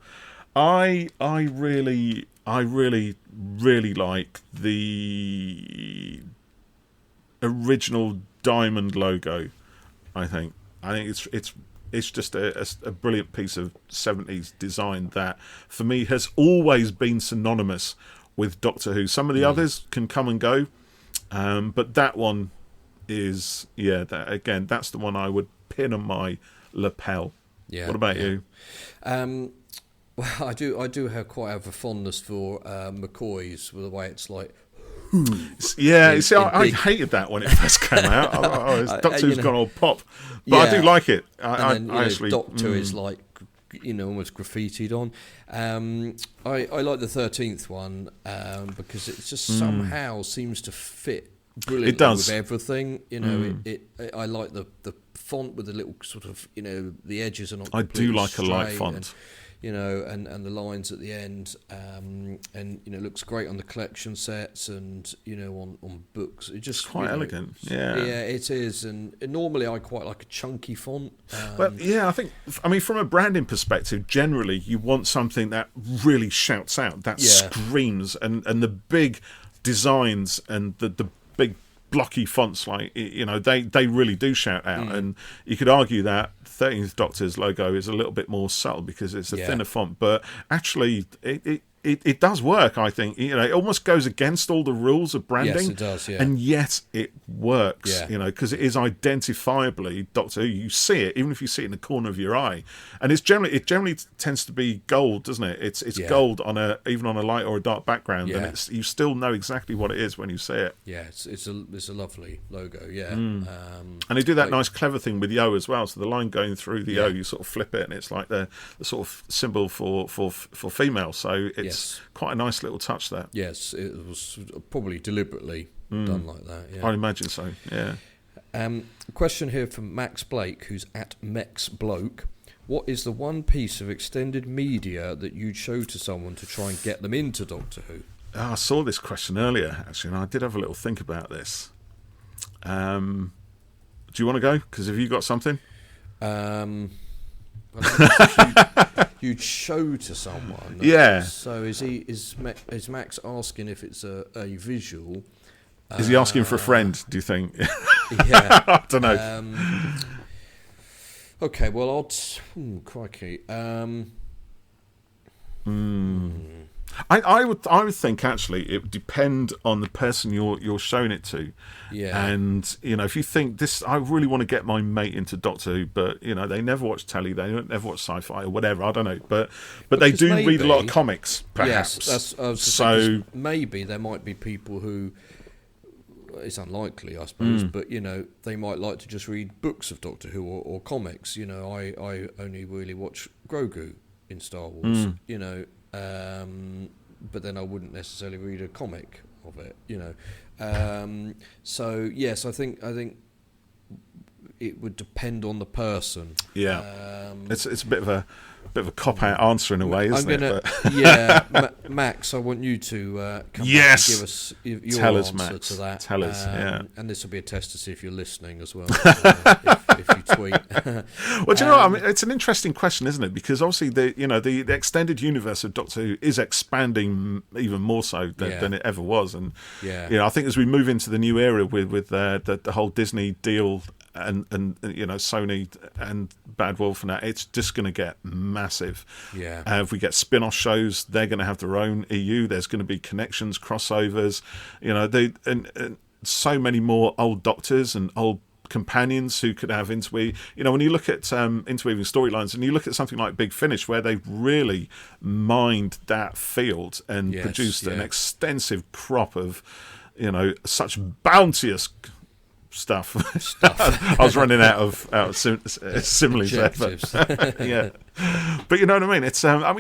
I really like the original diamond logo. I think it's just a brilliant piece of 70s design that for me has always been synonymous with Doctor Who. Some of the others can come and go, but that one is that's the one I would pin on my lapel. What about you? Well, I do have a fondness for McCoy's, with the way it's like. I hated that when it first came out. Doctor Who's gone all pop, but I do like it. I actually Doctor is like almost graffitied on. I like the 13th one because it just somehow seems to fit brilliantly with everything. I like the font with the little sort of the edges are not. I do like a light font. And the lines at the end, and it looks great on the collection sets and on books. It just quite elegant. It is. And normally I quite like a chunky font. I think from a branding perspective, generally you want something that really shouts out, that screams, and the big designs and the big blocky fonts, like they really do shout out. And you could argue that 13th Doctor's logo is a little bit more subtle because it's a thinner font, but actually it it does work. I think it almost goes against all the rules of branding. Yes, it does. Yeah, and yet it works. Yeah. Because it is identifiably Doctor Who. You see it, even if you see it in the corner of your eye, and it generally tends to be gold, doesn't it? It's gold even on a light or a dark background, and you still know exactly what it is when you see it. Yeah, it's a lovely logo. Yeah, and they do that nice clever thing with Yo as well. So the line going through the Yo, you sort of flip it, and it's like the sort of symbol for female. So it's quite a nice little touch there. Yes, it was probably deliberately done like that. Yeah. I imagine so. Yeah. A question here from Max Blake, who's at MexBloke. What is the one piece of extended media that you'd show to someone to try and get them into Doctor Who? I saw this question earlier, actually, and I did have a little think about this. Do you want to go? Because have you got something? You'd show to someone. Yeah. So is Max asking if it's a visual? Is he asking for a friend, do you think? Yeah. I don't know. Okay, well, crikey. I would think actually it would depend on the person you're showing it to. Yeah. And if you think this, I really want to get my mate into Doctor Who, but they never watch telly, they never watch sci-fi or whatever. I don't know, but they do read a lot of comics, perhaps. Yes, so maybe there might be people who. It's unlikely, I suppose, but they might like to just read books of Doctor Who or comics. I only really watch Grogu in Star Wars. But then I wouldn't necessarily read a comic of it. So yes, I think it would depend on the person. Yeah, it's a bit of a cop-out answer in a way, isn't it? Max, I want you to come back and give us your answer Max. to that. Tell us, and this will be a test to see if you're listening as well, if you tweet. Well, do you know what? I mean, it's an interesting question, isn't it? Because obviously the extended universe of Doctor Who is expanding even more so than it ever was, and I think as we move into the new era with the whole Disney deal. And Sony and Bad Wolf and that, it's just going to get massive. Yeah. If we get spin-off shows, they're going to have their own EU. There's going to be connections, crossovers. And so many more old Doctors and old companions who could have interweave. When you look at interweaving storylines, and you look at something like Big Finish, where they've really mined that field and produced an extensive crop of, such bounteous stuff. I was running out of similes there, but yeah. But you know what I mean? It's I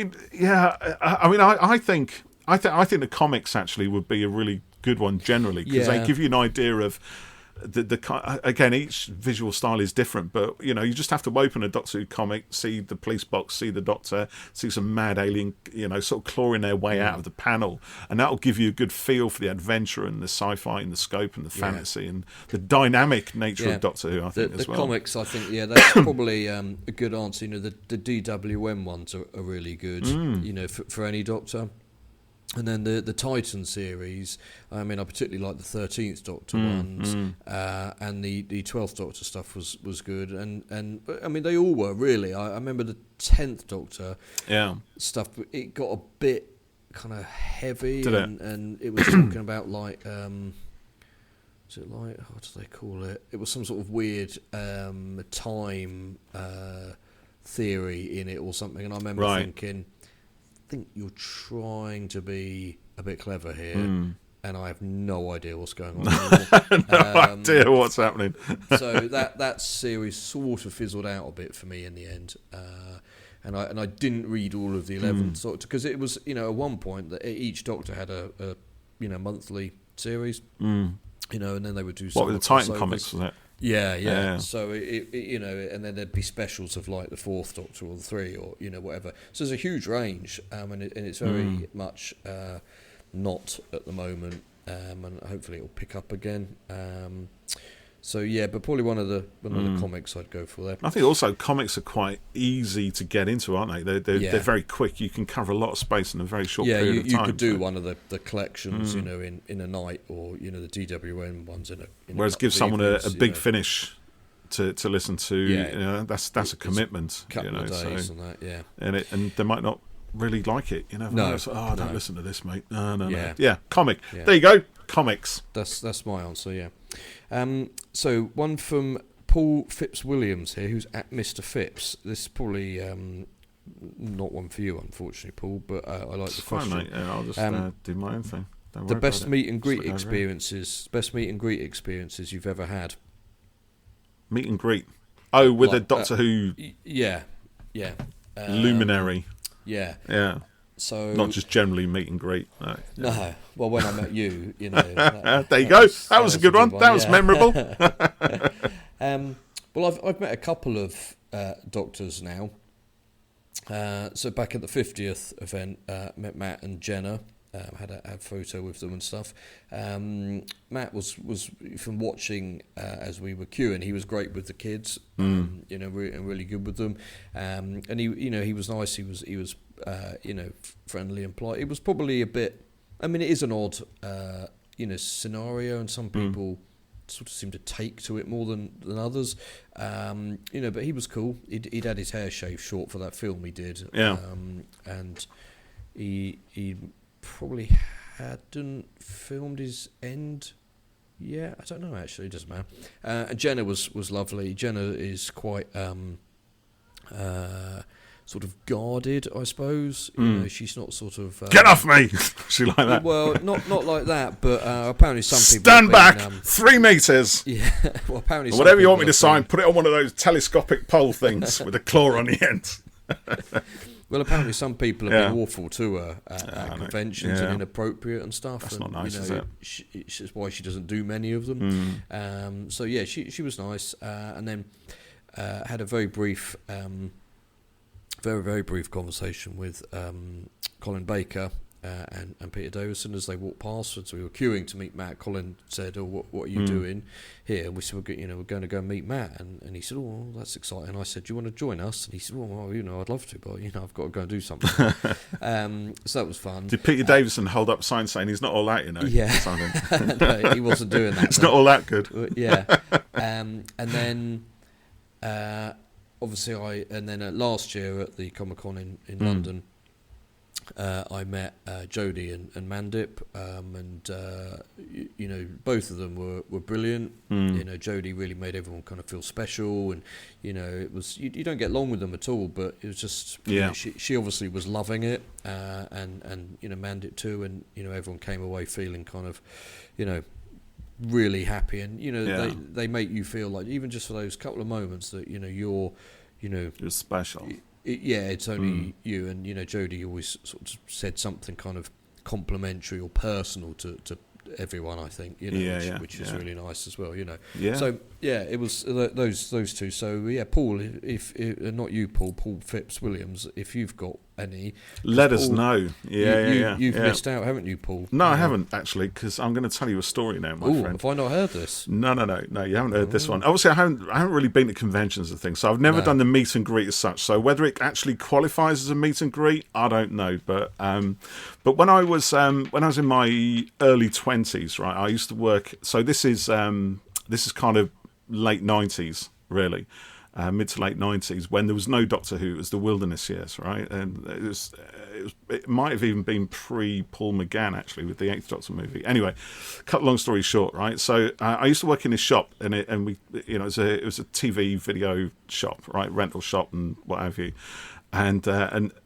think the comics actually would be a really good one generally, because they give you an idea of again, each visual style is different, but you just have to open a Doctor Who comic, see the police box, see the Doctor, see some mad alien, sort of clawing their way out of the panel, and that'll give you a good feel for the adventure and the sci-fi and the scope and the fantasy and the dynamic nature of Doctor Who. I think as well. The comics, I think, that's probably a good answer. The DWM ones are really good. For any Doctor. And then the Titan series, I mean, I particularly like the 13th Doctor ones, and the 12th Doctor stuff was good, and I mean, they all were really. I remember the 10th Doctor stuff, but it got a bit kind of heavy, and it was talking about like, was it like, what do they call it? It was some sort of weird time theory in it or something, and I remember thinking, I think you're trying to be a bit clever here, and I have no idea what's going on. Idea what's happening. So that series sort of fizzled out a bit for me in the end, and I didn't read all of the 11th Doctor, because it was at one point that each Doctor had a monthly series, and then they would do what with the Titan comics, was it? Yeah. So it and then there'd be specials of like the 4th Doctor or the 3 or whatever. So there's a huge range, and it's very much not at the moment, and hopefully it'll pick up again. So yeah, but probably one of the comics I'd go for there. I think also comics are quite easy to get into, aren't they? They're very quick. You can cover a lot of space in a very short period of time. Yeah, you could do one of the collections, in a night, or the DWN ones in a. Whereas give someone a Big Finish to listen to, that's a commitment. Couple of days and that, and they might not really like it. You know, no, don't listen to this, mate. No. Yeah. Yeah, comic. Yeah. There you go, comics. That's my answer. Yeah. So one from Paul Phipps-Williams here, who's at Mr. Phipps. This is probably not one for you, unfortunately, Paul. But I like the question. Fine, mate. Yeah, I'll just do my own thing. The best meet and greet experiences you've ever had. Meet and greet. Oh, with a Doctor Who. Yeah. Luminary. Yeah. So not just generally meet and greet. No. Well, when I met you, there you go. That was a good one. That was memorable. Well, I've met a couple of doctors now. So back at the 50th event, met Matt and Jenna. Had a photo with them and stuff. Matt was from watching as we were queuing. He was great with the kids, really good with them. And he was nice. He was friendly and polite. It was probably a bit. I mean, it is an odd scenario, and some people sort of seem to take to it more than others. But he was cool. He'd had his hair shaved short for that film he did. Yeah. And he probably hadn't filmed his end yet. I don't know, actually. It doesn't matter. And Jenna was lovely. Jenna is quite sort of guarded, I suppose. She's not sort of get off me. She like that? Well, not like that, but apparently some people stand back 3 meters. Yeah. Well, apparently whatever you want me to sign, put it on one of those telescopic pole things with a claw on the end. Well, apparently some people have been awful to her at conventions and inappropriate and stuff. That's and, not nice, is it? It's why she doesn't do many of them. She was nice, and then had a very brief, very brief conversation with Colin Baker and Peter Davison as they walked past. So we were queuing to meet Matt. Colin said, what are you doing here? And we said, we're going to go meet Matt. And he said, oh, that's exciting. And I said, do you want to join us? And he said, well, I'd love to, but, I've got to go and do something. So that was fun. Did Peter Davison hold up signs saying he's not all that, Yeah. No, he wasn't doing that. It's not all that good. Yeah. And then... obviously, last year at the Comic-Con in London, I met Jodie and Mandip, both of them were brilliant. Jodie really made everyone kind of feel special, and it was you don't get along with them at all, but it was just she obviously was loving it, and Mandip too, and everyone came away feeling kind of really happy, and they make you feel like, even just for those couple of moments, that you're special. It's only you, and Jodie always sort of said something kind of complimentary or personal to everyone, I think, which is really nice as well, So it was those two. So Paul, if not you, Paul Phipps-Williams, if you've got any, let us know. You've missed out, haven't you, Paul? No, I haven't actually, because I'm going to tell you a story now, my friend. Have I not heard this? No, you haven't heard this one. Obviously, I haven't really been to conventions and things, so I've never done the meet and greet as such. So whether it actually qualifies as a meet and greet, I don't know. But when I was in my early 20s, right, I used to work. So this is kind of late 90s, really. Mid to late 90s, when there was no Doctor Who. It was the Wilderness years, right? And it might have even been pre-Paul McGann, actually, with the 8th Doctor movie. Anyway, cut long story short, right? So I used to work in his shop, and it was a TV video shop, right? Rental shop and what have you. And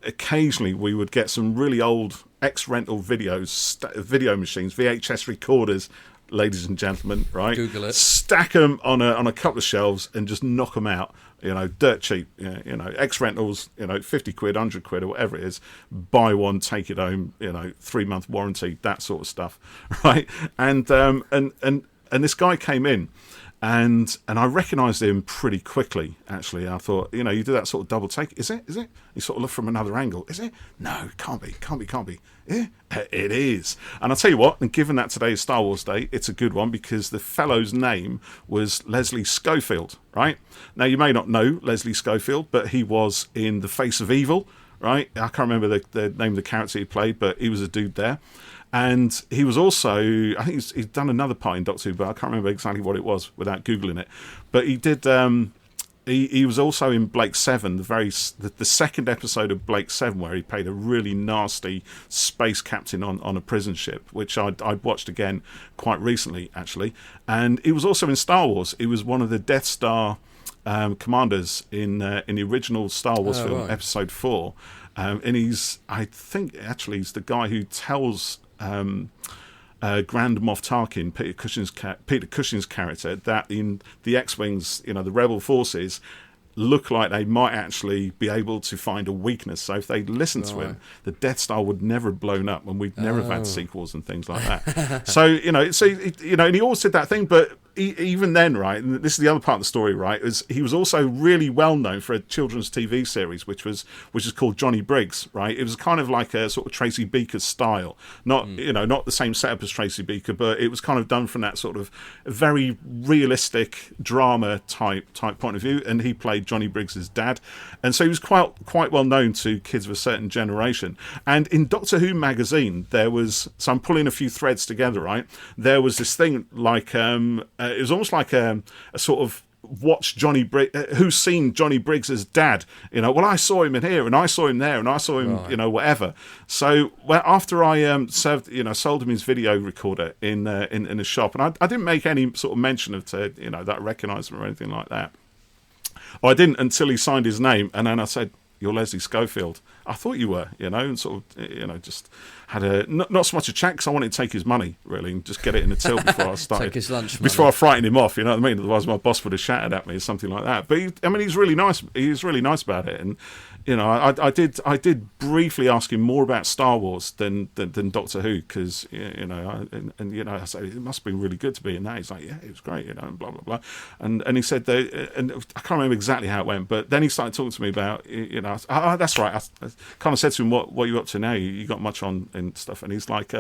occasionally we would get some really old ex-rental videos, video machines, VHS recorders, ladies and gentlemen, right? Google it. Stack them on a couple of shelves and just knock them out, dirt cheap, ex-rentals, 50 quid, 100 quid or whatever it is, buy one, take it home, 3-month warranty, that sort of stuff, right? And this guy came in, and I recognised him pretty quickly, actually. I thought, you do that sort of double take. Is it? He sort of looked from another angle. Is it? No, can't be. Yeah, it is. And I'll tell you what, and given that today is Star Wars Day, it's a good one, because the fellow's name was Leslie Schofield, right? Now, you may not know Leslie Schofield, but he was in The Face of Evil, right? I can't remember the name of the character he played, but he was a dude there. And he was also, I think he's done another part in Doctor Who, but I can't remember exactly what it was without Googling it. But he did he was also in Blake 7, the second episode of Blake 7, where he played a really nasty space captain on a prison ship, which I'd watched again quite recently, actually. And he was also in Star Wars. He was one of the Death Star commanders in the original Star Wars film, right. Episode 4. And I think he's the guy who tells Grand Moff Tarkin, Peter Cushing's character, that in the X-Wings, the Rebel forces look like they might actually be able to find a weakness. So if they listened to him, the Death Star would never have blown up, and we'd never have had sequels and things like that. So and he always did that thing, but even then, right, and this is the other part of the story, right, is he was also really well known for a children's TV series which is called Johnny Briggs, right? It was kind of like a sort of Tracy Beaker style, not not the same setup as Tracy Beaker, but it was kind of done from that sort of very realistic drama type point of view, and he played Johnny Briggs's dad, and so he was quite well known to kids of a certain generation. And in Doctor Who magazine, there was, so I'm pulling a few threads together, right? There was this thing like it was almost like a sort of watch Johnny Briggs, who's seen Johnny Briggs as dad, well, I saw him in here and I saw him there and I saw him, right. Whatever. So after I sold him his video recorder in a shop, and I didn't make any sort of mention of that I recognised him or anything like that. I didn't until he signed his name, and then I said, "You're Leslie Schofield." I thought you were, and sort of, just had not so much a chat, because I wanted to take his money, really, and just get it in the till before I started. Take his lunch money. Before I frightened him off, you know what I mean? Otherwise my boss would have shouted at me or something like that. But he's really nice. He's really nice about it. And, I did briefly ask him more about Star Wars than Doctor Who, because, I said, it must have been really good to be in that. He's like, yeah, it was great, and blah, blah, blah. And he said, and I can't remember exactly how it went, but then he started talking to me about, that's right. I kind of said to him, what are you up to now? You got much on and stuff? And he's like,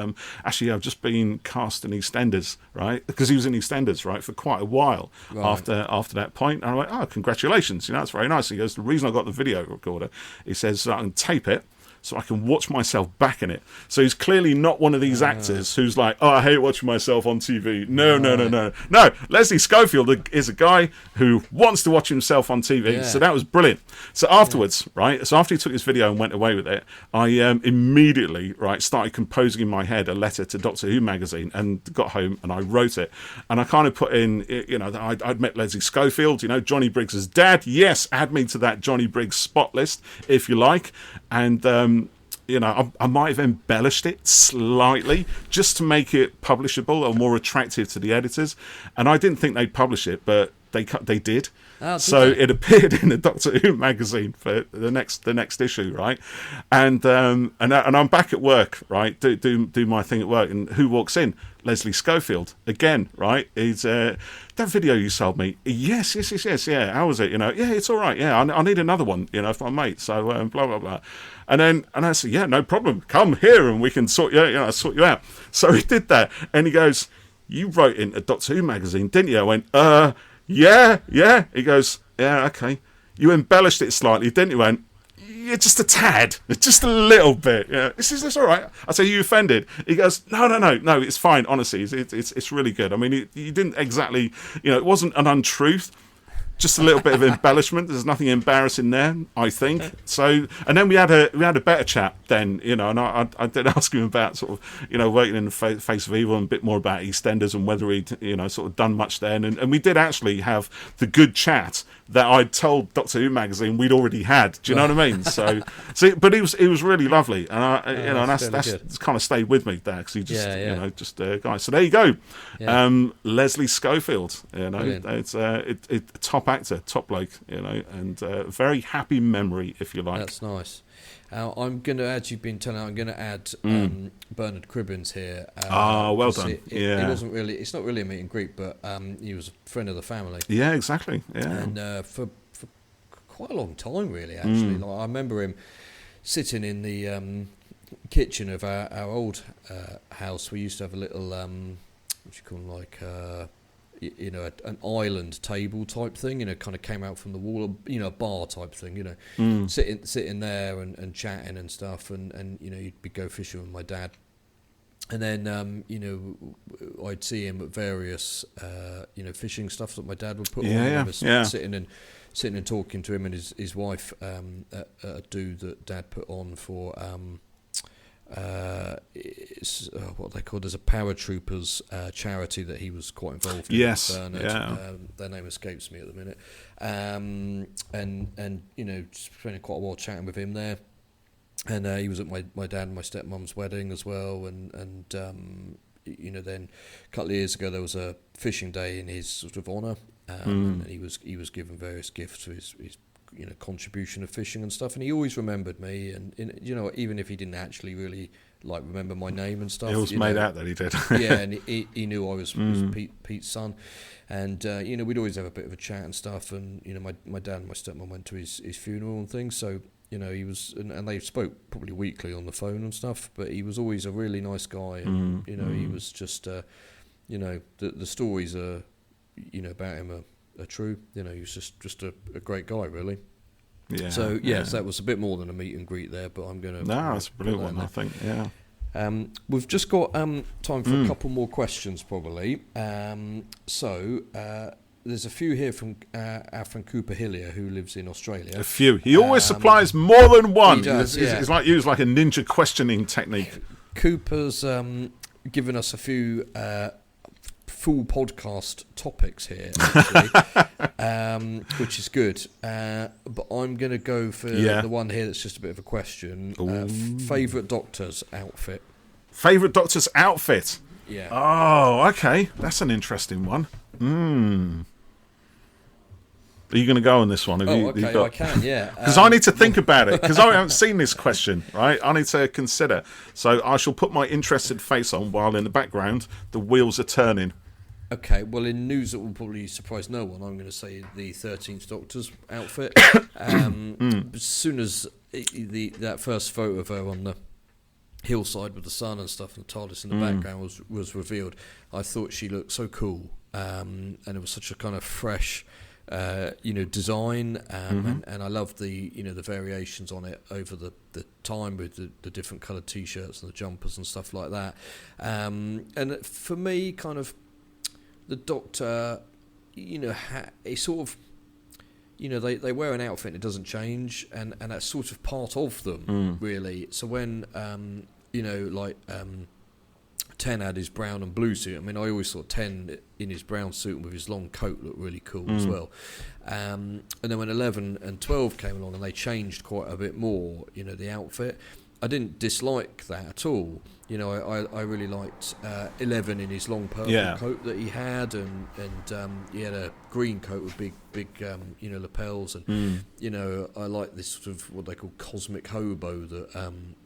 actually, I've just been cast in EastEnders, right? Because he was in EastEnders, right, for quite a while after that point. And I'm like, oh, congratulations, that's very nice. And he goes, the reason I got the video recorder, he says, I can tape it so I can watch myself back in it. So he's clearly not one of these actors who's like, oh, I hate watching myself on TV. No. Leslie Schofield is a guy who wants to watch himself on TV. Yeah. So that was brilliant. So afterwards, right, so after he took his video and went away with it, I immediately, right, started composing in my head a letter to Doctor Who magazine, and got home and I wrote it. And I kind of put in, that I'd met Leslie Schofield, Johnny Briggs' dad. Yes, add me to that Johnny Briggs spot list, if you like. And I might have embellished it slightly just to make it publishable or more attractive to the editors. And I didn't think they'd publish it, but they did. So it appeared in the Doctor Who magazine for the next issue, right? And I'm back at work, right? Do my thing at work, and who walks in? Leslie Schofield again, right? He's that video you sold me. Yes. Yeah, how was it? Yeah, it's all right. Yeah, I need another one. For my mate. So blah blah blah. And I said, yeah, no problem. Come here and we can sort you out. So he did that, and he goes, you wrote in a Doctor Who magazine, didn't you? I went, yeah. He goes, yeah, okay. You embellished it slightly, didn't you? I went, yeah, just a tad, just a little bit. Yeah, this all right. I say, you offended? He goes, no, it's fine. Honestly, it's really good. I mean, you didn't exactly, it wasn't an untruth. Just a little bit of embellishment. There's nothing embarrassing there, I think. So, and then we had a better chat then, and I did ask him about sort of, working in the face of evil, and a bit more about EastEnders and whether he'd, sort of done much then. And we did actually have the good chat that I'd told Doctor Who magazine we'd already had. Do you know what I mean? So, but it was really lovely, and and that's kind of stayed with me there, because he just, just a guy. So there you go, Leslie Schofield. It's a top actor, top bloke, and a very happy memory, if you like. That's nice. I'm going to add. You've been telling. I'm going to add Bernard Cribbins here. Well done. It wasn't really. It's not really a meet and greet, but he was a friend of the family. Yeah, exactly. Yeah, and for quite a long time, really. Actually, like, I remember him sitting in the kitchen of our old house. We used to have a little what you call like. An island table type thing, kind of came out from the wall, a bar type thing, sitting there and chatting and stuff, and you'd go fishing with my dad, And then, I'd see him at various, fishing stuff that my dad would put on. Yeah. Sitting and talking to him and his wife at a do that Dad put on for it's what they called as a paratroopers charity that he was quite involved in. Yes, their name escapes me at the minute. And spending quite a while chatting with him there. And he was at my dad and my stepmom's wedding as well, and then a couple of years ago there was a fishing day in his sort of honour, and he was given various gifts for his contribution of fishing and stuff, and he always remembered me, and even if he didn't actually really remember my name and stuff, it was made out that he did. Yeah, and he knew I was Pete's son, and we'd always have a bit of a chat and stuff, and my dad and my stepmom went to his funeral and things, so. He was, and they spoke probably weekly on the phone and stuff, but he was always a really nice guy, and he was just, the stories are, about him are true. He was just a great guy, really. Yeah. So yes, that was a bit more than a meet and greet there, but I'm gonna. No, that's a brilliant one, I think. Yeah. We've just got time for a couple more questions, probably. There's a few here from our friend Cooper Hillier, who lives in Australia. A few. He always supplies more than one. He does, it's like used like a ninja questioning technique. Cooper's given us a few full podcast topics here, actually, which is good. But I'm going to go for the one here that's just a bit of a question. Favourite doctor's outfit? Favourite doctor's outfit? Yeah. Oh, okay. That's an interesting one. Are you going to go on this one? I can, yeah. Because I need to think about it, because I haven't seen this question, right? I need to consider. So I shall put my interested face on while in the background the wheels are turning. Okay, well, in news that will probably surprise no one, I'm going to say the 13th Doctor's outfit. As soon as that first photo of her on the hillside with the sun and stuff and the TARDIS in the background was revealed, I thought she looked so cool, and it was such a kind of fresh design, and I loved the the variations on it over the time with the different coloured t-shirts and the jumpers and stuff like that, and for me, kind of the Doctor, it's sort of, they wear an outfit and it doesn't change, and that's sort of part of them, really. So when Ten had his brown and blue suit. I mean, I always thought Ten in his brown suit and with his long coat looked really cool as well. And then when 11 and 12 came along and they changed quite a bit more, the outfit, I didn't dislike that at all. I really liked 11 in his long purple coat that he had, and he had a green coat with big lapels, and I like this sort of what they call cosmic hobo that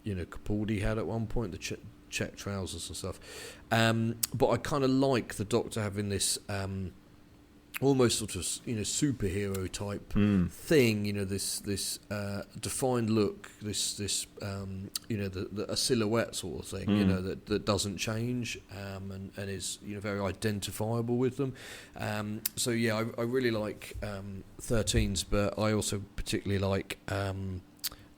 Capaldi had at one point, the check trousers and stuff, but I kind of like the Doctor having this almost sort of superhero type thing, this defined look, this a silhouette sort of thing, that doesn't change, and is very identifiable with them. So yeah, I really like 13s, but I also particularly like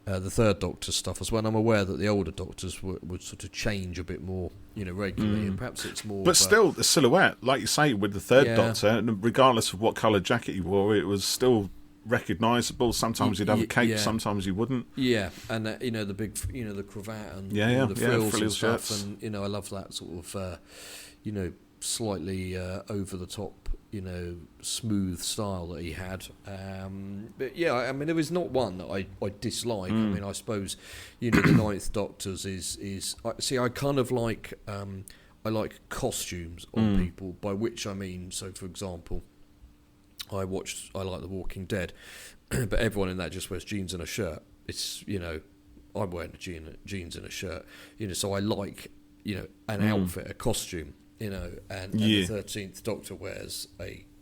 the third Doctor stuff as well. And I'm aware that the older Doctors would sort of change a bit more, regularly, and perhaps it's more. But still, the silhouette, like you say, with the third Doctor, regardless of what colour jacket he wore, it was still recognisable. Sometimes he'd have a cape, sometimes he wouldn't. Yeah, and the big, the cravat and the frills and stuff, shirts. And I love that sort of, slightly over the top, smooth style that he had. But yeah, I mean, there was not one that I dislike. I mean, I suppose, the Ninth Doctor's is I kind of like, I like costumes on people, by which I mean, so for example, I like The Walking Dead, but everyone in that just wears jeans and a shirt. It's, I'm wearing jeans and a shirt, so I like, an outfit, a costume. And the 13th Doctor wears a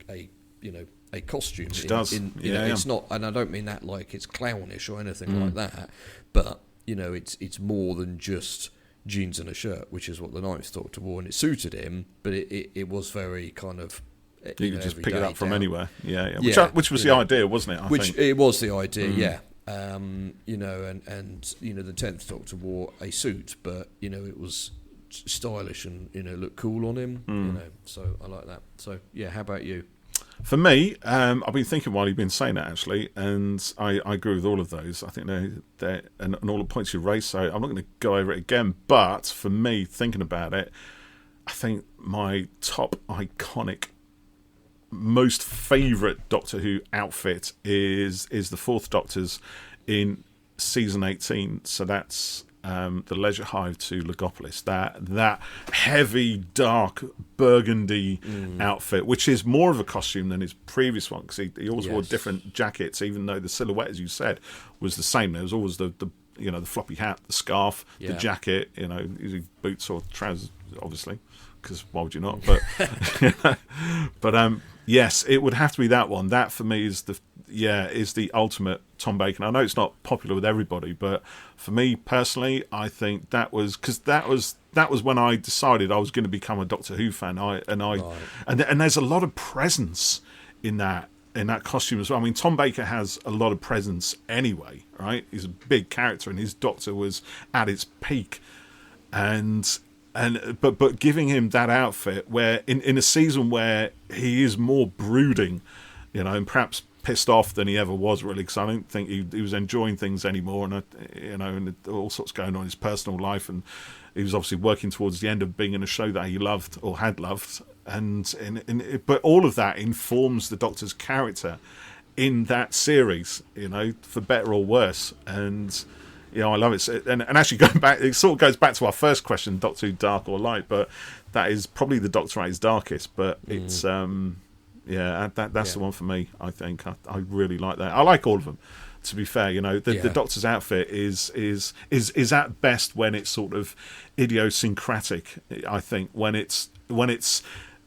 costume. She does. It's not, and I don't mean that like it's clownish or anything like that, but it's more than just jeans and a shirt, which is what the Ninth Doctor wore, and it suited him, but it was very kind of. You could just pick it up from anywhere. Which was the idea, wasn't it? I think. It was the idea, yeah. And the 10th Doctor wore a suit, but it was stylish and look cool on him. So I like that. So yeah, how about you? For me, I've been thinking while you've been saying that, actually, and I agree with all of those. I think they're and all the points you raised, so I'm not going to go over it again. But for me, thinking about it, I think my top iconic, most favourite Doctor Who outfit is the Fourth Doctor's in season 18. So that's the Leisure Hive to Legopolis. That heavy, dark burgundy outfit, which is more of a costume than his previous one, because he always wore different jackets, even though the silhouette, as you said, was the same. There was always the floppy hat, the scarf, the jacket, usually boots or trousers, obviously, because why would you not? But yes, it would have to be that one. That for me is the ultimate Tom Bacon. I know it's not popular with everybody, but for me personally, I think that was when I decided I was going to become a Doctor Who fan. And there's a lot of presence in that costume as well. I mean, Tom Baker has a lot of presence anyway, right? He's a big character, and his Doctor was at its peak, but giving him that outfit where in a season where he is more brooding, and perhaps pissed off than he ever was, really, because I don't think he was enjoying things anymore, and all sorts going on in his personal life, and he was obviously working towards the end of being in a show that he loved or had loved, but all of that informs the Doctor's character in that series, for better or worse, and I love it. And actually, going back, it sort of goes back to our first question: Doctor Who, dark or light? But that is probably the Doctor at his darkest. But it's that's the one for me. I think I really like that. I like all of them. To be fair, the Doctor's outfit is at best when it's sort of idiosyncratic. I think when it's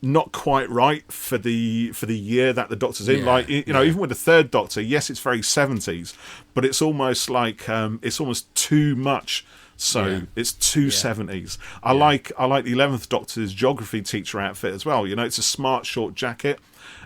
not quite right for the year that the Doctor's in. Even with the third Doctor, yes, it's very 70s, but it's almost like it's almost too much. So it's too 70s. I like the 11th Doctor's geography teacher outfit as well. It's a smart short jacket.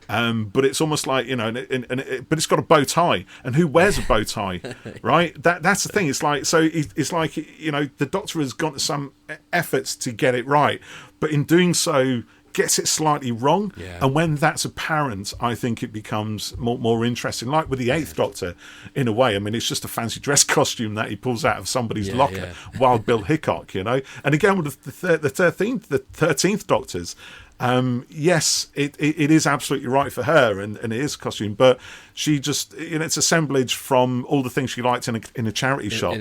But it's almost like but it's got a bow tie, and who wears a bow tie, right? That's the thing. It's like the Doctor has gone to some efforts to get it right, but in doing so, gets it slightly wrong. And when that's apparent, I think it becomes more interesting. Like with the 8th Doctor, in a way. I mean, it's just a fancy dress costume that he pulls out of somebody's locker, Wild Bill Hickok, And again with the 13th Doctors. Yes, it is absolutely right for her, and it is a costume, but she just, it's assemblage from all the things she liked in a charity shop,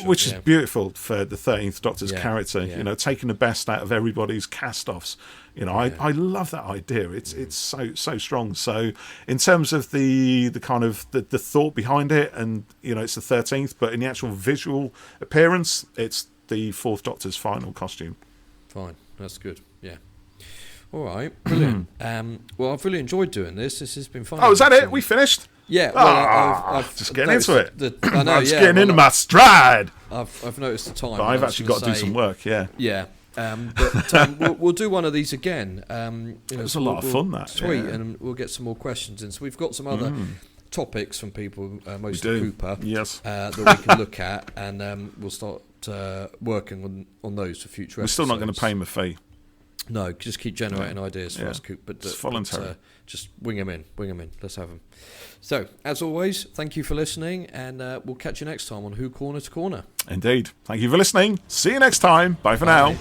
which is beautiful for the 13th Doctor's character, taking the best out of everybody's cast-offs. I love that idea. It's so strong. So in terms of the kind of the thought behind it, and it's the 13th, but in the actual visual appearance, it's the 4th Doctor's final costume. Fine, that's good. Yeah. All right, brilliant. Well, I've really enjoyed doing this. This has been fun. Oh, is that it? We finished? Yeah. Well, I've just getting into it. I know. I'm just getting into my stride. I've noticed the time. But I've actually got to do some work. Yeah. Yeah. But we'll do one of these again. It's a lot of fun. That tweet and we'll get some more questions in. So we've got some other topics from people, mostly Cooper, that we can look at, and we'll start working on those for future episodes. We're still not going to pay him a fee. No, just keep generating ideas for us, Coop. But it's voluntary. Just wing them in. Let's have them. So, as always, thank you for listening, and we'll catch you next time on Who Corner to Corner. Indeed. Thank you for listening. See you next time. Bye for now.